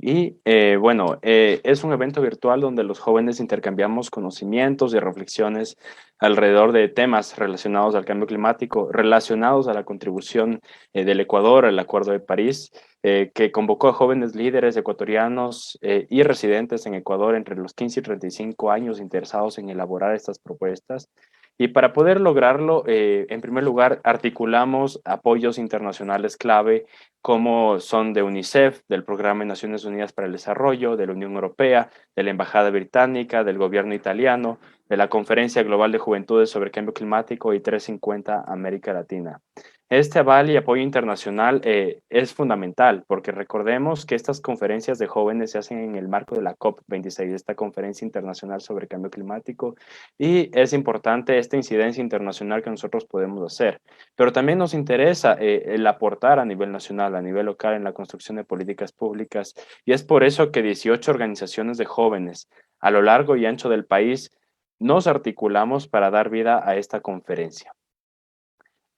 Y es un evento virtual donde los jóvenes intercambiamos conocimientos y reflexiones alrededor de temas relacionados al cambio climático, relacionados a la contribución del Ecuador al Acuerdo de París, que convocó a jóvenes líderes ecuatorianos y residentes en Ecuador entre los 15 y 35 años interesados en elaborar estas propuestas. Y para poder lograrlo, en primer lugar, articulamos apoyos internacionales clave como son de UNICEF, del Programa de Naciones Unidas para el Desarrollo, de la Unión Europea, de la Embajada Británica, del Gobierno italiano, de la Conferencia Global de Juventudes sobre Cambio Climático y 350 América Latina. Este aval y apoyo internacional es fundamental porque recordemos que estas conferencias de jóvenes se hacen en el marco de la COP26, esta conferencia internacional sobre cambio climático, y es importante esta incidencia internacional que nosotros podemos hacer. Pero también nos interesa el aportar a nivel nacional, a nivel local en la construcción de políticas públicas, y es por eso que 18 organizaciones de jóvenes a lo largo y ancho del país nos articulamos para dar vida a esta conferencia.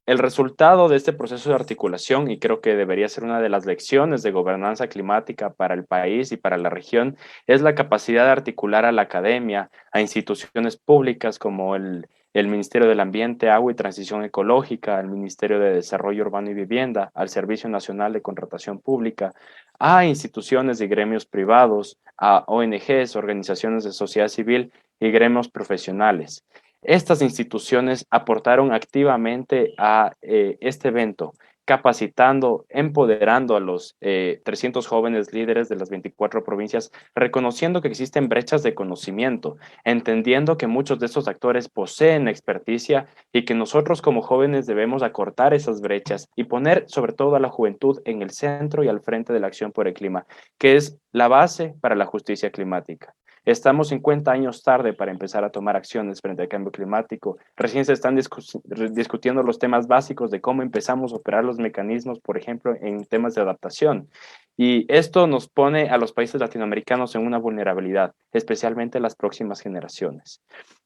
El resultado de este proceso de articulación, y creo que debería ser una de las lecciones de gobernanza climática para el país y para la región, es la capacidad de articular a la academia, a instituciones públicas como el Ministerio del Ambiente, Agua y Transición Ecológica, el Ministerio de Desarrollo Urbano y Vivienda, al Servicio Nacional de Contratación Pública, a instituciones y gremios privados, a ONGs, organizaciones de sociedad civil y gremios profesionales. Estas instituciones aportaron activamente a este evento, capacitando, empoderando a los 300 jóvenes líderes de las 24 provincias, reconociendo que existen brechas de conocimiento, entendiendo que muchos de estos actores poseen experticia y que nosotros como jóvenes debemos acortar esas brechas y poner sobre todo a la juventud en el centro y al frente de la acción por el clima, que es la base para la justicia climática. Estamos 50 años tarde para empezar a tomar acciones frente al cambio climático. Recién se están discutiendo los temas básicos de cómo empezamos a operar los mecanismos, por ejemplo, en temas de adaptación. Y esto nos pone a los países latinoamericanos en una vulnerabilidad, especialmente las próximas generaciones.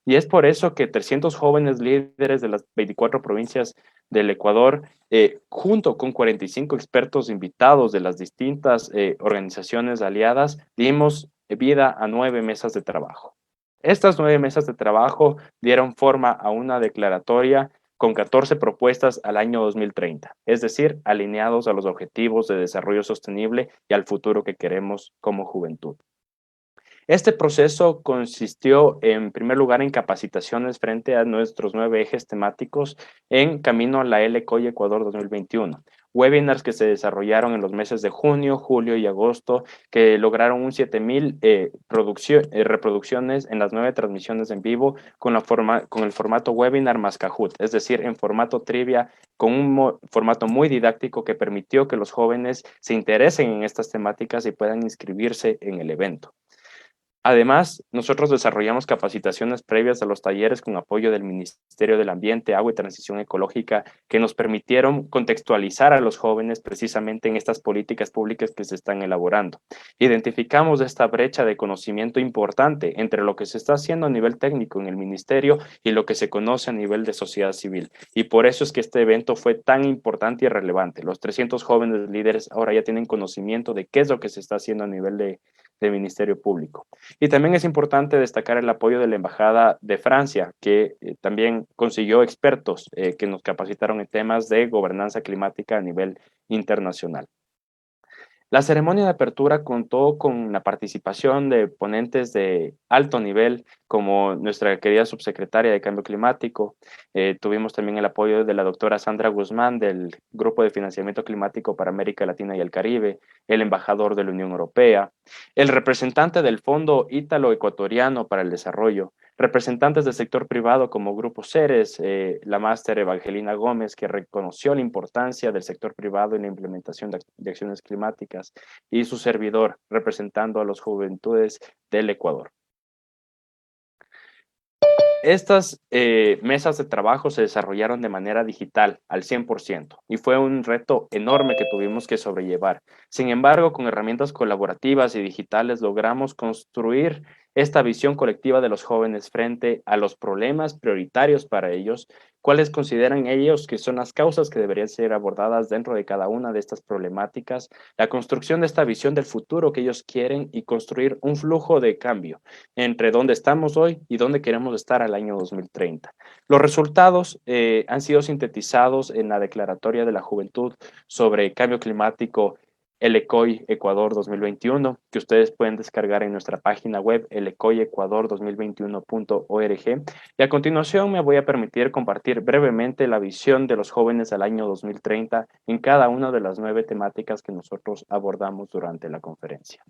Y es por eso que 300 jóvenes líderes de las 24 provincias del Ecuador, junto con 45 expertos invitados de las distintas organizaciones aliadas, dimos vida a 9 mesas de trabajo. Estas 9 mesas de trabajo dieron forma a una declaratoria con 14 propuestas al año 2030, es decir, alineados a los objetivos de desarrollo sostenible y al futuro que queremos como juventud. Este proceso consistió, en primer lugar, en capacitaciones frente a nuestros 9 ejes temáticos en camino a la LCOI Ecuador 2021. Webinars que se desarrollaron en los meses de junio, julio y agosto, que lograron un 7,000 reproducciones en las 9 transmisiones en vivo con el formato webinar más Kahoot, es decir, en formato trivia, con un formato muy didáctico que permitió que los jóvenes se interesen en estas temáticas y puedan inscribirse en el evento. Además, nosotros desarrollamos capacitaciones previas a los talleres con apoyo del Ministerio del Ambiente, Agua y Transición Ecológica que nos permitieron contextualizar a los jóvenes precisamente en estas políticas públicas que se están elaborando. Identificamos esta brecha de conocimiento importante entre lo que se está haciendo a nivel técnico en el Ministerio y lo que se conoce a nivel de sociedad civil. Y por eso es que este evento fue tan importante y relevante. Los 300 jóvenes líderes ahora ya tienen conocimiento de qué es lo que se está haciendo a nivel de Ministerio Público. Y también es importante destacar el apoyo de la Embajada de Francia, que también consiguió expertos que nos capacitaron en temas de gobernanza climática a nivel internacional. La ceremonia de apertura contó con la participación de ponentes de alto nivel, como nuestra querida subsecretaria de Cambio Climático. Tuvimos también el apoyo de la doctora Sandra Guzmán del Grupo de Financiamiento Climático para América Latina y el Caribe, el embajador de la Unión Europea, el representante del Fondo Ítalo-Ecuatoriano para el Desarrollo, representantes del sector privado como Grupo Ceres, la máster Evangelina Gómez, que reconoció la importancia del sector privado en la implementación de acciones climáticas, y su servidor, representando a las juventudes del Ecuador. Estas mesas de trabajo se desarrollaron de manera digital al 100% y fue un reto enorme que tuvimos que sobrellevar. Sin embargo, con herramientas colaborativas y digitales logramos construir esta visión colectiva de los jóvenes frente a los problemas prioritarios para ellos, cuáles consideran ellos que son las causas que deberían ser abordadas dentro de cada una de estas problemáticas, la construcción de esta visión del futuro que ellos quieren y construir un flujo de cambio entre dónde estamos hoy y dónde queremos estar al año 2030. Los resultados han sido sintetizados en la Declaratoria de la Juventud sobre Cambio Climático, el ECOI Ecuador 2021, que ustedes pueden descargar en nuestra página web, elecoiecuador2021.org. Y a continuación me voy a permitir compartir brevemente la visión de los jóvenes al año 2030 en cada una de las 9 temáticas que nosotros abordamos durante la conferencia.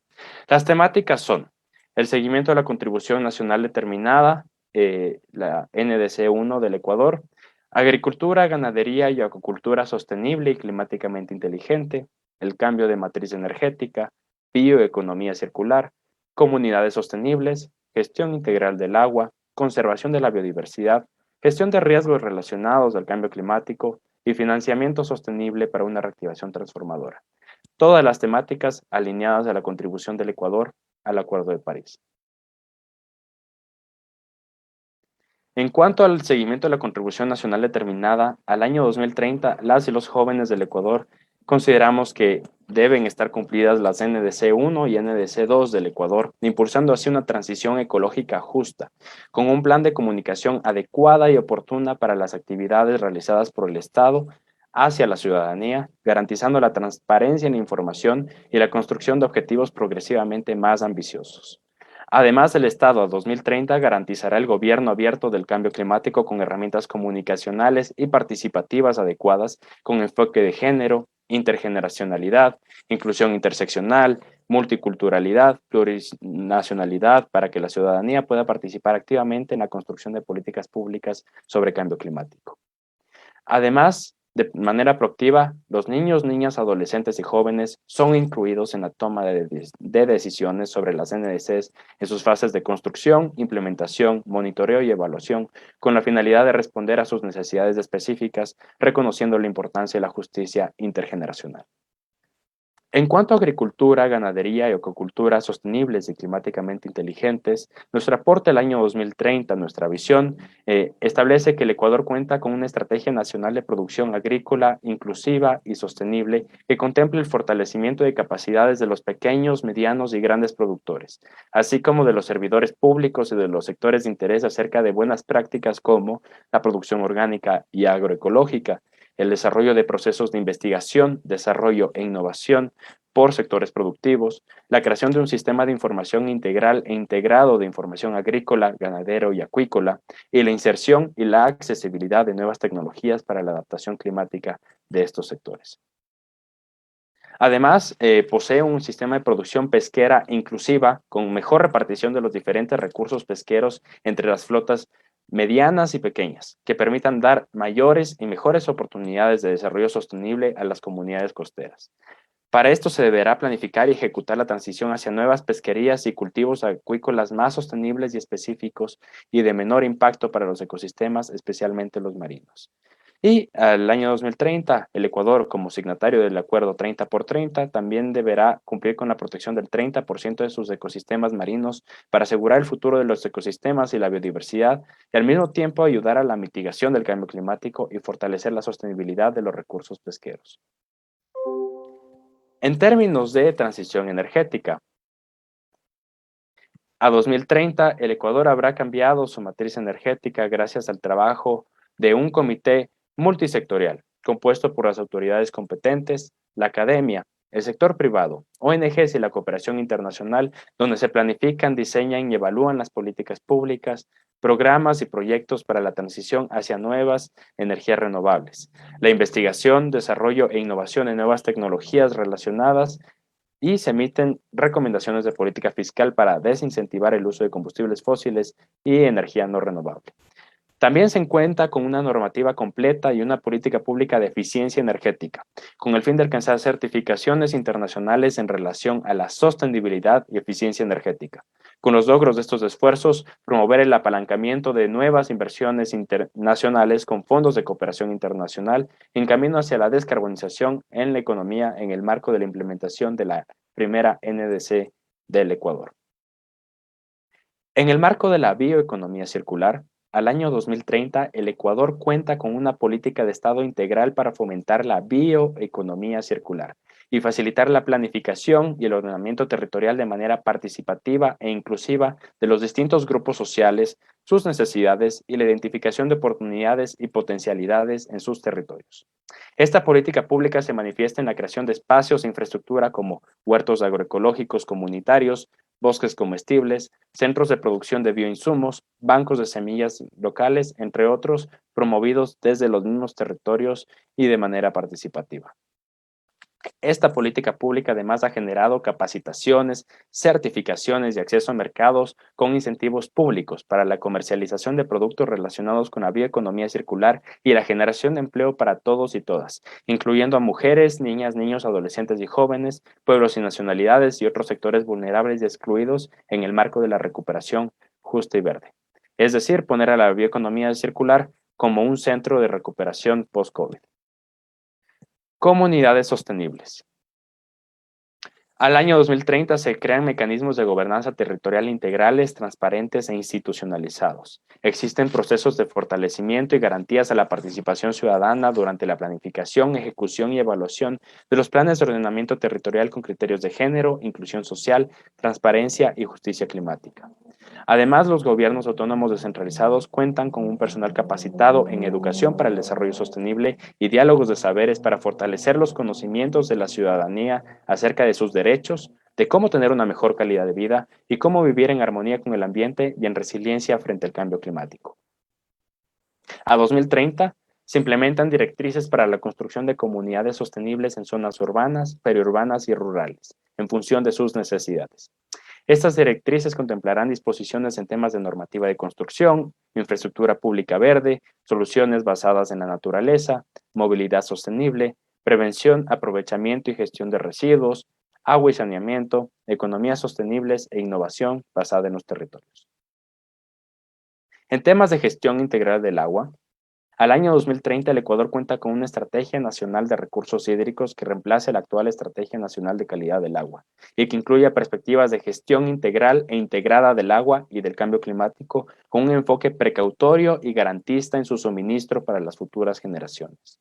Las temáticas son el seguimiento de la contribución nacional determinada, la NDC-1 del Ecuador, agricultura, ganadería y acuicultura sostenible y climáticamente inteligente, el cambio de matriz energética, bioeconomía circular, comunidades sostenibles, gestión integral del agua, conservación de la biodiversidad, gestión de riesgos relacionados al cambio climático y financiamiento sostenible para una reactivación transformadora. Todas las temáticas alineadas a la contribución del Ecuador al Acuerdo de París. En cuanto al seguimiento de la contribución nacional determinada, al año 2030, las y los jóvenes del Ecuador consideramos que deben estar cumplidas las NDC-1 y NDC-2 del Ecuador, impulsando así una transición ecológica justa, con un plan de comunicación adecuada y oportuna para las actividades realizadas por el Estado hacia la ciudadanía, garantizando la transparencia en la información y la construcción de objetivos progresivamente más ambiciosos. Además, el Estado a 2030 garantizará el gobierno abierto del cambio climático con herramientas comunicacionales y participativas adecuadas con enfoque de género, intergeneracionalidad, inclusión interseccional, multiculturalidad, plurinacionalidad, para que la ciudadanía pueda participar activamente en la construcción de políticas públicas sobre cambio climático. Además, de manera proactiva, los niños, niñas, adolescentes y jóvenes son incluidos en la toma de decisiones sobre las NDCs en sus fases de construcción, implementación, monitoreo y evaluación, con la finalidad de responder a sus necesidades específicas, reconociendo la importancia de la justicia intergeneracional. En cuanto a agricultura, ganadería y acuicultura sostenibles y climáticamente inteligentes, nuestro aporte al año 2030, nuestra visión, establece que el Ecuador cuenta con una estrategia nacional de producción agrícola inclusiva y sostenible que contemple el fortalecimiento de capacidades de los pequeños, medianos y grandes productores, así como de los servidores públicos y de los sectores de interés acerca de buenas prácticas como la producción orgánica y agroecológica, el desarrollo de procesos de investigación, desarrollo e innovación por sectores productivos, la creación de un sistema de información integral e integrado de información agrícola, ganadero y acuícola, y la inserción y la accesibilidad de nuevas tecnologías para la adaptación climática de estos sectores. Además, posee un sistema de producción pesquera inclusiva con mejor repartición de los diferentes recursos pesqueros entre las flotas medianas y pequeñas, que permitan dar mayores y mejores oportunidades de desarrollo sostenible a las comunidades costeras. Para esto se deberá planificar y ejecutar la transición hacia nuevas pesquerías y cultivos acuícolas más sostenibles y específicos y de menor impacto para los ecosistemas, especialmente los marinos. Y al año 2030, el Ecuador, como signatario del Acuerdo 30 por 30, también deberá cumplir con la protección del 30% de sus ecosistemas marinos para asegurar el futuro de los ecosistemas y la biodiversidad y al mismo tiempo ayudar a la mitigación del cambio climático y fortalecer la sostenibilidad de los recursos pesqueros. En términos de transición energética, a 2030 el Ecuador habrá cambiado su matriz energética gracias al trabajo de un comité multisectorial compuesto por las autoridades competentes, la academia, el sector privado, ONGs y la cooperación internacional, donde se planifican, diseñan y evalúan las políticas públicas, programas y proyectos para la transición hacia nuevas energías renovables, la investigación, desarrollo e innovación en nuevas tecnologías relacionadas y se emiten recomendaciones de política fiscal para desincentivar el uso de combustibles fósiles y energía no renovable. También se cuenta con una normativa completa y una política pública de eficiencia energética, con el fin de alcanzar certificaciones internacionales en relación a la sostenibilidad y eficiencia energética. Con los logros de estos esfuerzos, promover el apalancamiento de nuevas inversiones internacionales con fondos de cooperación internacional en camino hacia la descarbonización en la economía en el marco de la implementación de la primera NDC del Ecuador. En el marco de la bioeconomía circular, al año 2030, el Ecuador cuenta con una política de Estado integral para fomentar la bioeconomía circular y facilitar la planificación y el ordenamiento territorial de manera participativa e inclusiva de los distintos grupos sociales, sus necesidades y la identificación de oportunidades y potencialidades en sus territorios. Esta política pública se manifiesta en la creación de espacios e infraestructura como huertos agroecológicos comunitarios, bosques comestibles, centros de producción de bioinsumos, bancos de semillas locales, entre otros, promovidos desde los mismos territorios y de manera participativa. Esta política pública además ha generado capacitaciones, certificaciones y acceso a mercados con incentivos públicos para la comercialización de productos relacionados con la bioeconomía circular y la generación de empleo para todos y todas, incluyendo a mujeres, niñas, niños, adolescentes y jóvenes, pueblos y nacionalidades y otros sectores vulnerables y excluidos en el marco de la recuperación justa y verde. Es decir, poner a la bioeconomía circular como un centro de recuperación post-COVID. Comunidades sostenibles. Al año 2030 se crean mecanismos de gobernanza territorial integrales, transparentes e institucionalizados. Existen procesos de fortalecimiento y garantías a la participación ciudadana durante la planificación, ejecución y evaluación de los planes de ordenamiento territorial con criterios de género, inclusión social, transparencia y justicia climática. Además, los gobiernos autónomos descentralizados cuentan con un personal capacitado en educación para el desarrollo sostenible y diálogos de saberes para fortalecer los conocimientos de la ciudadanía acerca de sus derechos, de cómo tener una mejor calidad de vida y cómo vivir en armonía con el ambiente y en resiliencia frente al cambio climático. A 2030, se implementan directrices para la construcción de comunidades sostenibles en zonas urbanas, periurbanas y rurales, en función de sus necesidades. Estas directrices contemplarán disposiciones en temas de normativa de construcción, infraestructura pública verde, soluciones basadas en la naturaleza, movilidad sostenible, prevención, aprovechamiento y gestión de residuos, agua y saneamiento, economías sostenibles e innovación basada en los territorios. En temas de gestión integral del agua, al año 2030 el Ecuador cuenta con una Estrategia Nacional de Recursos Hídricos que reemplace la actual Estrategia Nacional de Calidad del Agua y que incluya perspectivas de gestión integral e integrada del agua y del cambio climático con un enfoque precautorio y garantista en su suministro para las futuras generaciones.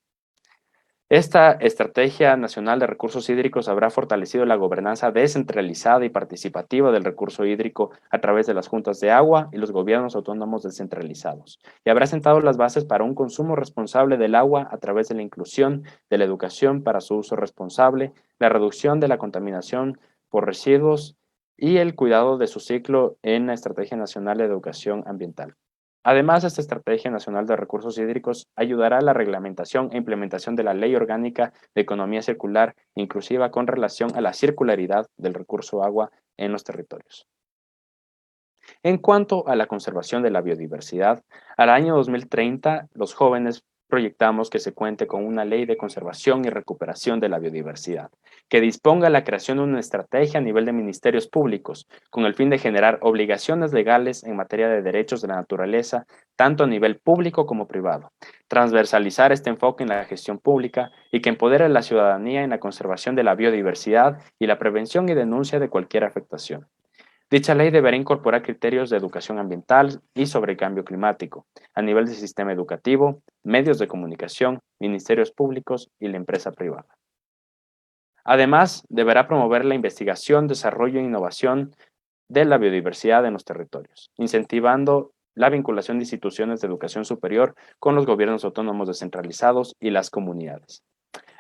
Esta Estrategia Nacional de Recursos Hídricos habrá fortalecido la gobernanza descentralizada y participativa del recurso hídrico a través de las juntas de agua y los gobiernos autónomos descentralizados, y habrá sentado las bases para un consumo responsable del agua a través de la inclusión de la educación para su uso responsable, la reducción de la contaminación por residuos y el cuidado de su ciclo en la Estrategia Nacional de Educación Ambiental. Además, esta Estrategia Nacional de Recursos Hídricos ayudará a la reglamentación e implementación de la Ley Orgánica de Economía Circular inclusiva con relación a la circularidad del recurso agua en los territorios. En cuanto a la conservación de la biodiversidad, al año 2030, los jóvenes proyectamos que se cuente con una ley de conservación y recuperación de la biodiversidad, que disponga la creación de una estrategia a nivel de ministerios públicos, con el fin de generar obligaciones legales en materia de derechos de la naturaleza, tanto a nivel público como privado, transversalizar este enfoque en la gestión pública y que empodere a la ciudadanía en la conservación de la biodiversidad y la prevención y denuncia de cualquier afectación. Dicha ley deberá incorporar criterios de educación ambiental y sobre el cambio climático, a nivel del sistema educativo, medios de comunicación, ministerios públicos y la empresa privada. Además, deberá promover la investigación, desarrollo e innovación de la biodiversidad en los territorios, incentivando la vinculación de instituciones de educación superior con los gobiernos autónomos descentralizados y las comunidades.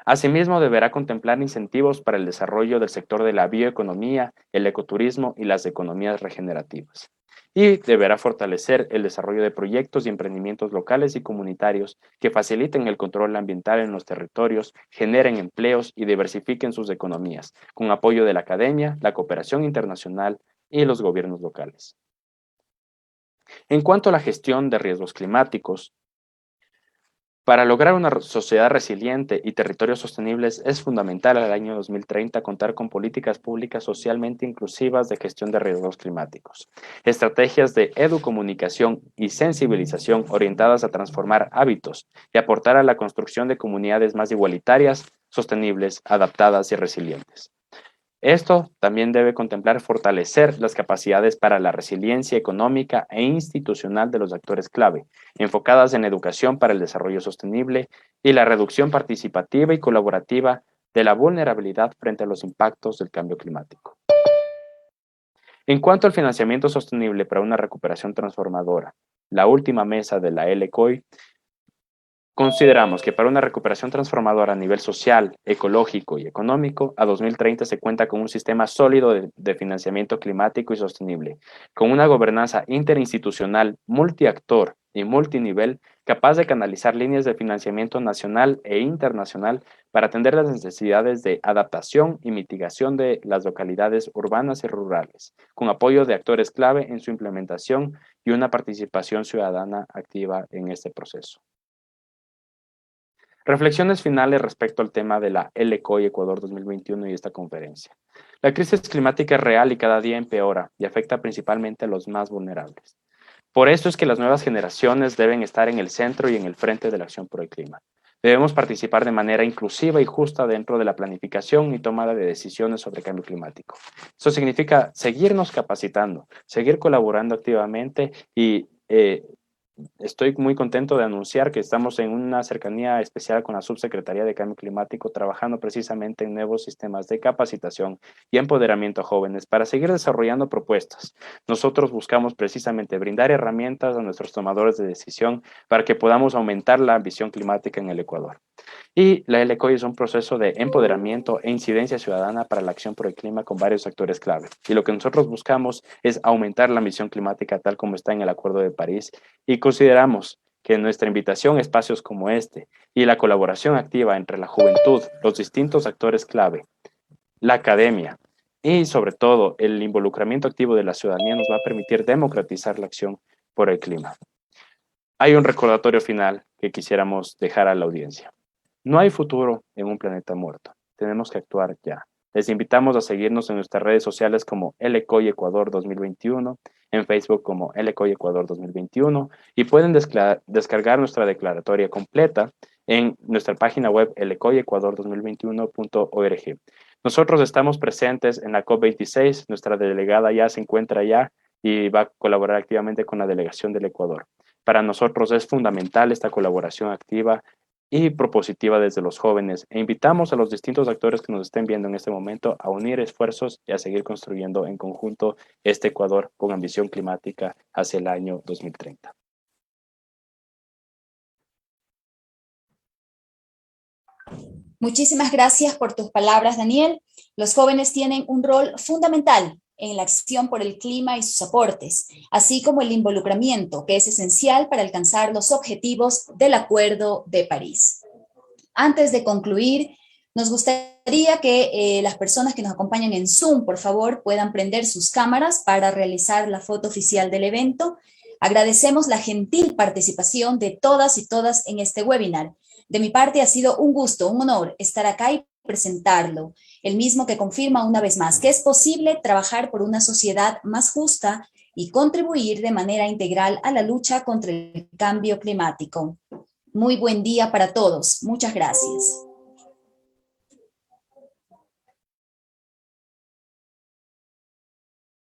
Asimismo, deberá contemplar incentivos para el desarrollo del sector de la bioeconomía, el ecoturismo y las economías regenerativas. Y deberá fortalecer el desarrollo de proyectos y emprendimientos locales y comunitarios que faciliten el control ambiental en los territorios, generen empleos y diversifiquen sus economías, con apoyo de la academia, la cooperación internacional y los gobiernos locales. En cuanto a la gestión de riesgos climáticos, para lograr una sociedad resiliente y territorios sostenibles es fundamental al año 2030 contar con políticas públicas socialmente inclusivas de gestión de riesgos climáticos, estrategias de educomunicación y sensibilización orientadas a transformar hábitos y aportar a la construcción de comunidades más igualitarias, sostenibles, adaptadas y resilientes. Esto también debe contemplar fortalecer las capacidades para la resiliencia económica e institucional de los actores clave, enfocadas en educación para el desarrollo sostenible y la reducción participativa y colaborativa de la vulnerabilidad frente a los impactos del cambio climático. En cuanto al financiamiento sostenible para una recuperación transformadora, la última mesa de la LCOI consideramos que para una recuperación transformadora a nivel social, ecológico y económico, a 2030 se cuenta con un sistema sólido de financiamiento climático y sostenible, con una gobernanza interinstitucional, multiactor y multinivel, capaz de canalizar líneas de financiamiento nacional e internacional para atender las necesidades de adaptación y mitigación de las localidades urbanas y rurales, con apoyo de actores clave en su implementación y una participación ciudadana activa en este proceso. Reflexiones finales respecto al tema de la LCOI Ecuador 2021 y esta conferencia. La crisis climática es real y cada día empeora y afecta principalmente a los más vulnerables. Por eso es que las nuevas generaciones deben estar en el centro y en el frente de la acción por el clima. Debemos participar de manera inclusiva y justa dentro de la planificación y toma de decisiones sobre cambio climático. Eso significa seguirnos capacitando, seguir colaborando activamente y estoy muy contento de anunciar que estamos en una cercanía especial con la Subsecretaría de Cambio Climático, trabajando precisamente en nuevos sistemas de capacitación y empoderamiento a jóvenes para seguir desarrollando propuestas. Nosotros buscamos precisamente brindar herramientas a nuestros tomadores de decisión para que podamos aumentar la ambición climática en el Ecuador. Y la LCOI es un proceso de empoderamiento e incidencia ciudadana para la acción por el clima con varios actores clave. Y lo que nosotros buscamos es aumentar la ambición climática tal como está en el Acuerdo de París, y consideramos que nuestra invitación a espacios como este y la colaboración activa entre la juventud, los distintos actores clave, la academia y sobre todo el involucramiento activo de la ciudadanía nos va a permitir democratizar la acción por el clima. Hay un recordatorio final que quisiéramos dejar a la audiencia. No hay futuro en un planeta muerto. Tenemos que actuar ya. Les invitamos a seguirnos en nuestras redes sociales como LCOI Ecuador 2021, en Facebook como LCOI Ecuador 2021 y pueden descargar nuestra declaratoria completa en nuestra página web lcoiecuador2021.org. Nosotros estamos presentes en la COP26, nuestra delegada ya se encuentra allá y va a colaborar activamente con la delegación del Ecuador. Para nosotros es fundamental esta colaboración activa y propositiva desde los jóvenes e invitamos a los distintos actores que nos estén viendo en este momento a unir esfuerzos y a seguir construyendo en conjunto este Ecuador con ambición climática hacia el año 2030. Muchísimas gracias por tus palabras, Daniel. Los jóvenes tienen un rol fundamental en la acción por el clima y sus aportes, así como el involucramiento, que es esencial para alcanzar los objetivos del Acuerdo de París. Antes de concluir, nos gustaría que las personas que nos acompañan en Zoom, por favor, puedan prender sus cámaras para realizar la foto oficial del evento. Agradecemos la gentil participación de todas y todas en este webinar. De mi parte ha sido un gusto, un honor estar acá y presentarlo, el mismo que confirma una vez más que es posible trabajar por una sociedad más justa y contribuir de manera integral a la lucha contra el cambio climático. Muy buen día para todos. Muchas gracias.